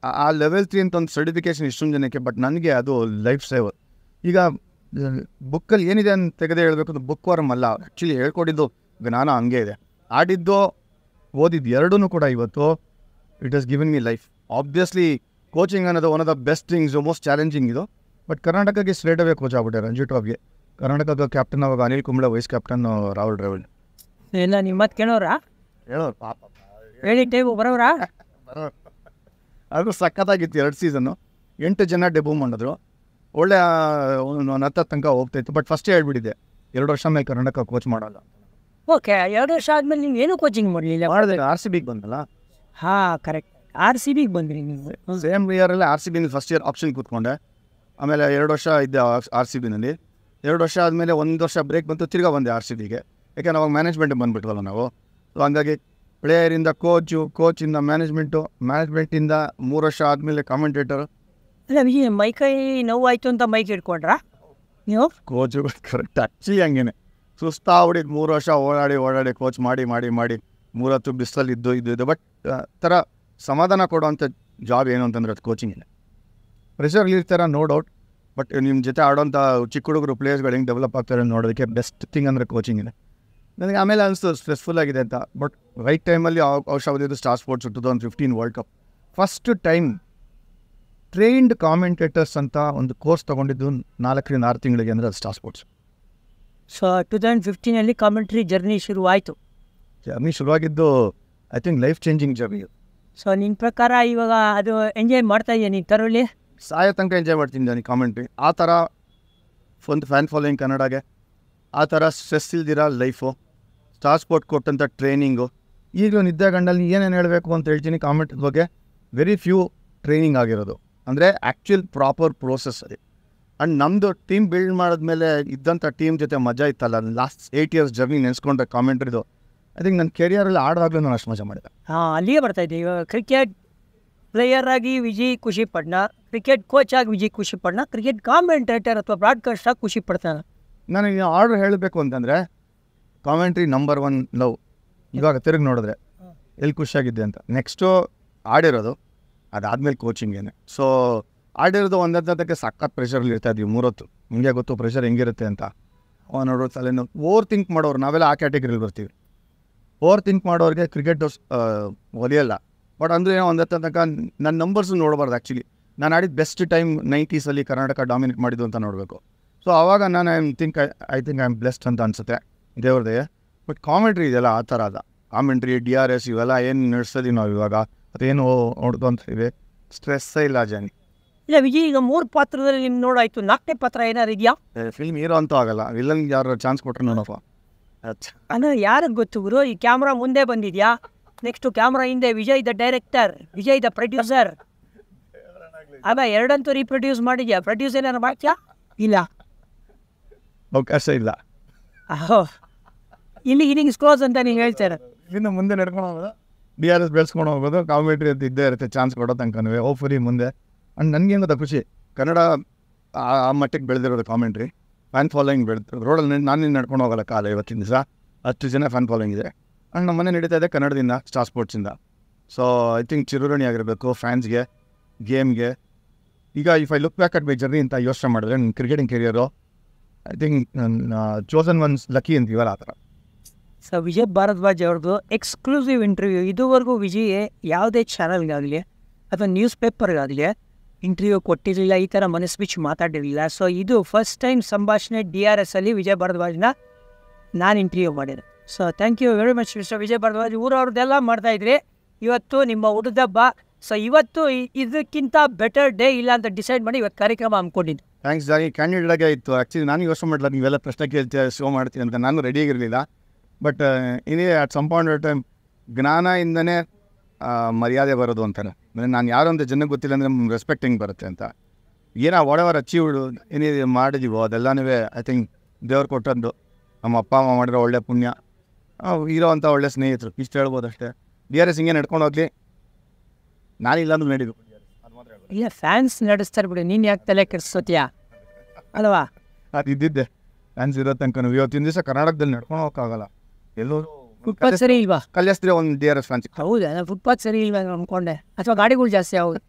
ಆ ಲೆವೆಲ್ 3 ಅಂತ ಒಂದು ಸರ್ಟಿಫಿಕೇಶನ್ ಇಷ್ಟೊಂದು ಜನಕ್ಕೆ, ಬಟ್ ನನಗೆ ಅದು ಲೈಫ್ ಸೇವರ್. ಈಗ ಬುಕ್ಕಲ್ಲಿ ಏನಿದೆ ಅಂತ ತೆಗೆದೇ ಹೇಳಬೇಕು, ಬುಕ್ ವರ್ಮ್ ಅಲ್ಲ, ಆ್ಯಕ್ಚುಲಿ ಹೇಳ್ಕೊಟ್ಟಿದ್ದು ಜ್ಞಾನ ಹಂಗೆ ಇದೆ. ಆಡಿದ್ದು ಓದಿದ್ದು ಎರಡೂ ಕೂಡ ಇವತ್ತು it has given me life. Obviously coaching ಅನ್ನೋದು one of the best things, most challenging ಇದು. ಬಟ್ ಕರ್ನಾಟಕಕ್ಕೆ ಸ್ಟ್ರೇಟ್ ಅವೇ ಕೋಚ್ ಆಗ್ಬಿಟ್ಟೆ ರಂಜಿ ಟ್ರಾಫಿಗೆ. ಕರ್ನಾಟಕದ ಕ್ಯಾಪ್ಟನ್ ಅವಾಗ ಅನಿಲ್ ಕುಂಬ್ಳೆ, ವೈಸ್ ಕ್ಯಾಪ್ಟನ್ ರಾಹುಲ್ ದ್ರಾವಿಡ್. ಎಲ್ಲ ನಿಮ್ಮ ಮಾತು ಕೇಳೋರಾ? ಹೇಳೋರು ಪಾಪ ಹೇಳಿ ಟೈಮು ಬರೋರಾ? ಅದು ಸಖತ್ತಾಗಿತ್ತು 2 ಸೀಸನ್ನು. 8 ಜನ ಡೆಬ್ಯೂ ಮಾಡಿದ್ರು. ಒಳ್ಳೆ ಒಂದು 10 ತನಕ ಹೋಗ್ತಾಯಿತ್ತು. ಬಟ್ ಫಸ್ಟೇ ಹೇಳ್ಬಿಟ್ಟಿದ್ದೆ 2 ವರ್ಷ ಮೇಲೆ ಕರ್ನಾಟಕ ಕೋಚ್ ಮಾಡಲ್ಲ. ಓಕೆ, 2 ವರ್ಷ ಆದಮೇಲೆ ನೀವು ಏನೂ ಕೋಚಿಂಗ್ ಮಾಡಲಿಲ್ಲ? ಮಾಡಿದ್ರೆ RCBಗೆ ಬಂದಲ್ಲ. ಹಾಂ, ಕರೆಕ್ಟ್. RCBಗೆ ಬಂದ್ರಿ ನೀವು. ಸೇಮ್ ಇಯರಲ್ಲಿ RCBನಲ್ಲಿ ಫಸ್ಟ್ ಇಯರ್ ಆಪ್ಷನ್ ಕೂತ್ಕೊಂಡೆ. ಆಮೇಲೆ 2 ವರ್ಷ ಇದ್ದೆ RCBನಲ್ಲಿ. 2 ವರ್ಷ ಆದಮೇಲೆ 1 ವರ್ಷ ಬ್ರೇಕ್ ಬಂತು, ತಿರ್ಗಾ ಬಂದೆ RCBಗೆ. ಯಾಕೆಂದ್ರೆ ಅವಾಗ ಮ್ಯಾನೇಜ್ಮೆಂಟಿಗೆ ಬಂದುಬಿಟ್ವಲ್ಲ ನಾವು. ಸೊ ಹಂಗಾಗಿ ಪ್ಲೇಯರಿಂದ ಕೋಚಿಂದ ಮ್ಯಾನೇಜ್ಮೆಂಟಿಂದ 3 ವರ್ಷ ಆದಮೇಲೆ ಕಾಮೆಂಟೇಟರ್. ಅಲ್ಲ ವಿಜಯ್, ಮೈಕೈ ನೋವಾಯಿತು ಅಂತ ಮೈಕ್ ಇಟ್ಕೊಂಡ್ರಾ ನೀವು? ಕೋಚು ಕರೆಕ್ಟ್ ಆ್ಯಕ್ಚುಲಿ ಹಂಗೇನೆ ಸುಸ್ತಾಗ್ಬಿಟ್ಟು 3 ವರ್ಷ ಓಡಾಡಿ ಕೋಚ್ ಮಾಡಿ 3 ಹೊತ್ತು ಬಿಸಿಲಲ್ಲಿ ಇದ್ದು. ಬಟ್ ಥರ ಸಮಾಧಾನ ಕೊಡೋವಂಥ ಜಾಬ್ ಏನು ಅಂತಂದ್ರೆ ಅದು ಕೋಚಿಂಗೇ. ಪ್ರೆಷರ್ ಇರ್ತಾರೆ ನೋ ಡೌಟ್, ಬಟ್ ನಿಮ್ಮ ಜೊತೆ ಆಡೋಂಥ ಚಿಕ್ಕ ಹುಡುಗರು ಪ್ಲೇಯರ್ಸ್ಗಳು ಹೆಂಗೆ ಡೆವಲಪ್ ಆಗ್ತಾರೆ ನೋಡೋದಕ್ಕೆ ಬೆಸ್ಟ್ ಥಿಂಗ್ ಅಂದರೆ ಕೋಚಿಂಗ್ ಇದೆ. ನನಗೆ ಆಮೇಲೆ ಅನಿಸ್ತು ಸ್ಟ್ರೆಸ್ಫುಲ್ ಆಗಿದೆ ಅಂತ. ಬಟ್ ರೈಟ್ ಟೈಮಲ್ಲಿ ಅವಕಾಶ ಬಂದಿದ್ದು star sports 2015 world cup. First time trained commentators ಅಂತ ಒಂದು ಕೋರ್ಸ್ ತೊಗೊಂಡಿದ್ದು 4ರಿಂದ 6 ತಿಂಗಳಿಗೆ ಅಂದರೆ ಅದು star sports. So 2015 commentary journey ಶುರುವಾಯಿತು. ಜರ್ನಿ ಶುರುವಾಗಿದ್ದು I think life changing journey. So ನಿನ್ನ ಪ್ರಕಾರ ಇವಾಗ ಅದು ಎಂಜಾಯ್ ಮಾಡ್ತಾ ಇದೆಯಾ ನೀನು ತರೋಳಿ? ಸಾಯೋ ತನಕ ಎಂಜಾಯ್ ಮಾಡ್ತೀನಿ ನಾನು ಕಾಮೆಂಟ್ರಿ. ಆ ಥರ ಒಂದು ಫ್ಯಾನ್ ಫಾಲೋಯಿಂಗ್ ಕನ್ನಡಗೆ, ಆ ಥರ ಸ್ಟ್ರೆಸ್ ಇಲ್ದಿರ ಲೈಫು, ಸ್ಟಾರ್ ಸ್ಪೋರ್ಟ್ ಕೊಟ್ಟಂಥ ಟ್ರೈನಿಂಗು. ಈಗಲೂ ನಿದ್ದೆ ಗಂಡಲ್ಲಿ ಏನೇನು ಹೇಳಬೇಕು ಅಂತ ಹೇಳ್ತೀನಿ ಕಾಮೆಂಟ್ ಬಗ್ಗೆ. ವೆರಿ ಫ್ಯೂ ಟ್ರೈನಿಂಗ್ ಆಗಿರೋದು, ಅಂದರೆ ಆ್ಯಕ್ಚುಲ್ ಪ್ರಾಪರ್ ಪ್ರೋಸೆಸ್ ಅದು. ಆ್ಯಂಡ್ ನಮ್ಮದು ಟೀಮ್ ಬಿಲ್ಡ್ ಮಾಡಿದ್ಮೇಲೆ ಇದ್ದಂಥ ಟೀಮ್ ಜೊತೆ ಮಜಾ ಇತ್ತಲ್ಲ, ಲಾಸ್ಟ್ 8 ಇಯರ್ಸ್ ಜರ್ನಿ ನೆನೆಸ್ಕೊಂಡ್ರೆ ಕಾಮೆಂಟ್ರಿದು. ಐ ಥಿಂಕ್ ನನ್ನ ಕೆರಿಯರಲ್ಲಿ ಆಡುವಾಗಲೂ ನಾನು ಅಷ್ಟು ಮಜಾ ಮಾಡಿದೆ. ಹಾಂ, ಅಲ್ಲಿಯೇ ಬರ್ತಾಯಿದ್ದೆ. ಇವಾಗ ಕ್ರಿಕೆಟ್ ಪ್ಲೇಯರ್ ಆಗಿ ವಿಜಯ್ ಖುಷಿ ಪಡ್ನ, ಕ್ರಿಕೆಟ್ ಕೋಚ್ ಆಗಿ ವಿಜಯ್ ಖುಷಿ ಪಡ್ನ, ಕ್ರಿಕೆಟ್ ಕಾಮೆಂಟೇಟರ್ ಅಥವಾ ಬ್ರಾಡ್ಕಾಸ್ಟ್ ಆಗಿ ಖುಷಿ ಪಡ್ತಾನೆ. ನನಗೆ ಆರ್ಡರ್ ಹೇಳಬೇಕು ಅಂತಂದರೆ ಕಾಮೆಂಟ್ರಿ ನಂಬರ್ 1 ಲವ್. ಇವಾಗ ತಿರುಗಿ ನೋಡಿದ್ರೆ ಎಲ್ಲಿ ಖುಷಿಯಾಗಿದ್ದೆ ಅಂತ. ನೆಕ್ಸ್ಟು ಆಡಿರೋದು, ಅದಾದಮೇಲೆ ಕೋಚಿಂಗೇನೆ. ಸೊ ಆಡಿರೋದು ಒಂದಕ್ಕೆ ಸಖತ್ ಪ್ರೆಷರಲ್ಲಿ ಇರ್ತಾಯಿದ್ವಿ 3 ಹೊತ್ತು. ನಿಮಗೆ ಗೊತ್ತು ಪ್ರೆಷರ್ ಹೆಂಗಿರುತ್ತೆ ಅಂತ. ನೋಡೋ ತಲೆನೋ ಓವರ್ ಥಿಂಕ್ ಮಾಡೋರು ನಾವೆಲ್ಲ ಆ ಕ್ಯಾಟಗರಿಲಿ ಬರ್ತೀವಿ. ಓವರ್ ಥಿಂಕ್ ಮಾಡೋರಿಗೆ ಕ್ರಿಕೆಟ್ ಒಲಿಯಲ್ಲ. ಬಟ್ ಅಂದರೆ ಏನೋ ತನಕ ನನ್ನ ನಂಬರ್ಸು ನೋಡಬಾರ್ದು. ಆ್ಯಕ್ಚುಲಿ ನಾನು ಆಡಿದ best time 90s Karnataka dominate ಮಾಡಿದ್ದು ಅಂತ ನೋಡಬೇಕು. ಸೊ ಆವಾಗ ನಾನು I think I am blessed ಅಂತ ಅನಿಸುತ್ತೆ, ದೇವ್ರದೇ. ಬಟ್ ಕಾಮೆಂಟ್ರಿ ಇದೆಲ್ಲ ಆ ಥರ ಅದ. ಕಾಮೆಂಟ್ರಿ DRS ಇವೆಲ್ಲ ಏನು ನಡೆಸ್ತೀವಿ ನಾವು ಇವಾಗ, ಅದೇನು ನೋಡ್ಕೊಂತೀವಿ, ಸ್ಟ್ರೆಸ್ಸೇ ಇಲ್ಲ ಜಾನಿ. ಇಲ್ಲ ವಿಜಯ್, ಈಗ 3 ಪಾತ್ರದಲ್ಲಿ ನಿಮ್ಮ ನೋಡಾಯಿತು, 4ನೇ ಪಾತ್ರ ಏನಾರು ಇದೆಯಾ? ಫಿಲ್ಮ್ ಹೀರೋ ಅಂತೂ ಆಗಲ್ಲ, ವಿಲನ್ಗೆ ಯಾರು ಚಾನ್ಸ್ ಕೊಟ್ಟರೆ ನೋಡಪ್ಪ. ಅಂದರೆ ಯಾರಿಗೆ ಗೊತ್ತು ಗುರು? ಈ ಕ್ಯಾಮ್ರಾ ಮುಂದೆ ಬಂದಿದೆಯಾ, ನೆಕ್ಸ್ಟು ಕ್ಯಾಮ್ರಾ ಹಿಂದೆ Vijay the director, Vijay the producer. ಆಗ ಎರಡಂತೂ ರೀಪ್ರೊಡ್ಯೂಸ್ ಮಾಡಿದ್ಯಾ, ಪ್ರೊಡ್ಯೂಸ್ ಏನಾರು ಮಾಡ್ತೀಯಾ? ಇಲ್ಲ, ಅವಕಾಶ ಇಲ್ಲ. ಇಲ್ಲಿ ಇನ್ನಿಂಗ್ಸ್ ಕ್ಲೋಸ್ ಅಂತ ನೀವು ಹೇಳ್ತಾರೆ. ಇಲ್ಲಿಂದ ಮುಂದೆ ನಡ್ಕೊಂಡು ಹೋಗೋದು, DRS ಬೆಳೆಸ್ಕೊಂಡು ಹೋಗೋದು, ಕಾಮೆಂಟ್ರಿ ಅಂತ ಇದ್ದೇ ಇರುತ್ತೆ ಚಾನ್ಸ್ ಕೊಡೋ ತನಕನೂ ಹೋಪ್ಫುಲಿ ಮುಂದೆ. ಆ್ಯಂಡ್ ನನಗೇನು ಗೊತ್ತಾ ಖುಷಿ, ಕನ್ನಡ ಆ ಮಟ್ಟಿಗೆ ಬೆಳೆದಿರೋದು ಕಾಮೆಂಟ್ರಿ. ಫ್ಯಾನ್ ಫಾಲೋಯಿಂಗ್ ಬೆಳೆದು ರೋಡಲ್ಲಿ ನಾನು ನಡ್ಕೊಂಡು ಹೋಗಲ್ಲ ಕಾಲ ಇವತ್ತಿನ ದಿವಸ, ಅಷ್ಟು ಜನ ಫ್ಯಾನ್ ಫಾಲೋಯಿಂಗ್ ಇದೆ. ಆ್ಯಂಡ್ ನಮ್ಮ ಮನೆ ನಡೀತಾ ಇದೆ ಕನ್ನಡದಿಂದ, ಸ್ಟಾರ್ ಸ್ಪೋರ್ಟ್ಸಿಂದ. ಸೊ ಐ ಥಿಂಕ್ ಚಿರುರಣಿ ಆಗಿರಬೇಕು ಫ್ಯಾನ್ಸ್ಗೆ, ಗೇಮ್ಗೆ. ಈಗ if I look back at my journey ಅಂತ ಯೋಚನೆ ಮಾಡಿದ್ರೆ ನನ್ನ cricketing career I think chosen once lucky ಅಂತೀವಲ್ಲ ಆ ಥರ. ಸೊ ವಿಜಯ್ ಭಾರದ್ವಾಜ್ ಅವ್ರದ್ದು ಎಕ್ಸ್ಕ್ಲೂಸಿವ್ ಇಂಟರ್ವ್ಯೂ. ಇದುವರೆಗೂ ವಿಜಯ್ ಯಾವುದೇ ಚಾನಲ್ಗಾಗಲಿ ಅಥವಾ ನ್ಯೂಸ್ ಪೇಪರ್ಗಾಗಲಿ ಇಂಟರ್ವ್ಯೂ ಕೊಟ್ಟಿರಲಿಲ್ಲ, ಈ ಥರ ಮನಸ್ಸು ಬಿಚ್ಚಿ ಮಾತಾಡಿರಲಿಲ್ಲ. ಸೊ ಇದು ಫಸ್ಟ್ ಟೈಮ್ ಸಂಭಾಷಣೆ DRS ಅಲ್ಲಿ ವಿಜಯ್ ಭಾರದ್ವಾಜ್ನ ನಾನು ಇಂಟರ್ವ್ಯೂ ಮಾಡಿದೆ. So thank you very much mister Vijay Bharadwaj. ಊರವ್ರದ್ದೆಲ್ಲ ಮಾಡ್ತಾಯಿದ್ರಿ, ಇವತ್ತು ನಿಮ್ಮ ಹುಡುಗಬ್ಬ. ಸೊ ಇವತ್ತು ಇದಕ್ಕಿಂತ ಬೆಟರ್ ಡೇ ಇಲ್ಲ ಅಂತ ಡಿಸೈಡ್ ಮಾಡಿ ಇವತ್ತು ಕಾರ್ಯಕ್ರಮ ಹಮ್ಮಿಕೊಂಡಿದ್ದು. ಥ್ಯಾಂಕ್ಸ್ ಜಾನಿ, ಕ್ಯಾಂಡಿಡೇಟಾಗೆ ಇತ್ತು. ಆ್ಯಕ್ಚುಲಿ ನಾನು ಯೋಚನೆ ಮಾಡಲ್ಲ ನೀವೆಲ್ಲ ಪ್ರಶ್ನೆ ಕೇಳ್ತೀಯ ಶೋ ಮಾಡ್ತೀನಿ ಅಂತ, ನಾನು ರೆಡಿಯಾಗಿರಲಿಲ್ಲ. ಬಟ್ ಇನ್ನೇ ಅಟ್ ಸಮ್ ಪಾಯಿಂಟ್ ಟೈಮ್ ಜ್ಞಾನದಿಂದನೇ ಮರ್ಯಾದೆ ಬರೋದು ಅಂತಾರೆ. ನಾನು ಯಾರು ಅಂತ ಜನಕ್ಕೆ ಗೊತ್ತಿಲ್ಲ ಅಂದರೆ ರೆಸ್ಪೆಕ್ಟ್ ಹೆಂಗೆ ಬರುತ್ತೆ ಅಂತ. ಏನೋ ವಾಡೆವರ್ ಅಚೀವ್ಡು ಏನಿದೆ ಮಾಡಿದೀವೋ ಅದೆಲ್ಲನೂ ಐ ಥಿಂಕ್ ದೇವ್ರು ಕೊಟ್ಟದ್ದು, ನಮ್ಮ ಅಪ್ಪ ಅಮ್ಮ ಮಾಡಿರೋ ಒಳ್ಳೆ ಪುಣ್ಯ, ಇರೋ ಅಂಥ ಒಳ್ಳೆ ಸ್ನೇಹಿತರು, ಇಷ್ಟು ಹೇಳ್ಬೋದು ಅಷ್ಟೇ. DRS ಹಿಂಗೆ ನಡ್ಕೊಂಡು ಹೋಗ್ಲಿ, ನಾನಿಲ್ಲ ಅಂದ್ರೆ ನಡೀಬೇಕು. ಇಲ್ಲ, ಫ್ಯಾನ್ಸ್ ನಡೆಸ್ತಾರೆ ಬಿಡಿ, ನೀನು ಯಾಕೆ ತಲೆ ಕೆಡಿಸೋತೀಯಾ ಅಲ್ವಾ? ಅದು ಇದ್ದಿದ್ದೆ ಫ್ಯಾನ್ಸ್ ಇರೋ ತನಕ. ಇವತ್ತಿನ ದಿವಸ ಕರ್ನಾಟಕದಲ್ಲಿ ನಡ್ಕೊಂಡು ಹೋಗೋಕ್ಕಾಗಲ್ಲ. ಎಲ್ಲರೂ ಫುಟ್ಪಾತ್ ಸರಿ ಇಲ್ವಾ? ಕಲ್ಯಾಸ್ತ್ರಿ ಒಂದು DRS ಫ್ಯಾನ್ಸ್. ಹೌದಾ? ನಾನು ಫುಟ್ಪಾತ್ ಸರಿ ಇಲ್ವಾ ಅಂದ್ಕೊಂಡೆ, ಅಥವಾ ಗಾಡಿಗಳು ಜಾಸ್ತಿ ಆಗೋದು.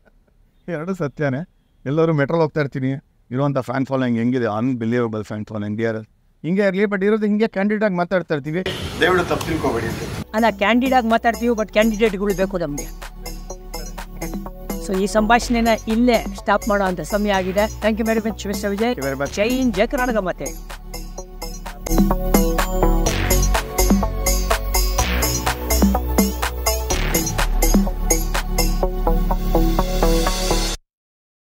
ಎರಡು ಸತ್ಯನೇ. ಎಲ್ಲರೂ ಮೆಟ್ರೋಲ್ ಹೋಗ್ತಾ ಇರ್ತೀನಿ, ಇರುವಂಥ ಫ್ಯಾನ್ ಫಾಲೋಯಿಂಗ್ ಹೆಂಗಿದೆ, ಅನ್ಬಿಲೀವಬಲ್ ಫ್ಯಾನ್ ಫಾಲೋಯಿಂಗ್ ಇಂಡಿಯಾದಲ್ಲಿ ಹಿಂಗೆ ಇರಲಿ. ಬಟ್ ಇರೋದು ಹಿಂಗೆ ಕ್ಯಾಂಡಿಡೇಟ್ ಆಗಿ ಮಾತಾಡ್ತಾ ಇರ್ತೀವಿ, ದಯವಿಟ್ಟು ತಪ್ಪು ತಿಳ್ಕೊಬೇಡಿ ಅಂತ. ಅಲ್ಲ, ಕ್ಯಾಂಡಿಡೇಟ್ ಆಗಿ ಮಾತಾಡ್ತೀವಿ, ಬಟ್ ಕ್ಯಾಂಡಿಡೇಟ್ಗಳು ಬೇಕು ನಮಗೆ. ಸೊ ಈ ಸಂಭಾಷಣೆನ ಇಲ್ಲೇ ಸ್ಟಾಪ್ ಮಾಡೋ ಅಂತ ಸಮಯ ಆಗಿದೆ. Thank you very much mister Vijay. ಜೈ ಹಿಂದ್, ಜೈ ಕರ್ನಾಟಕ. ಮತ್ತೆ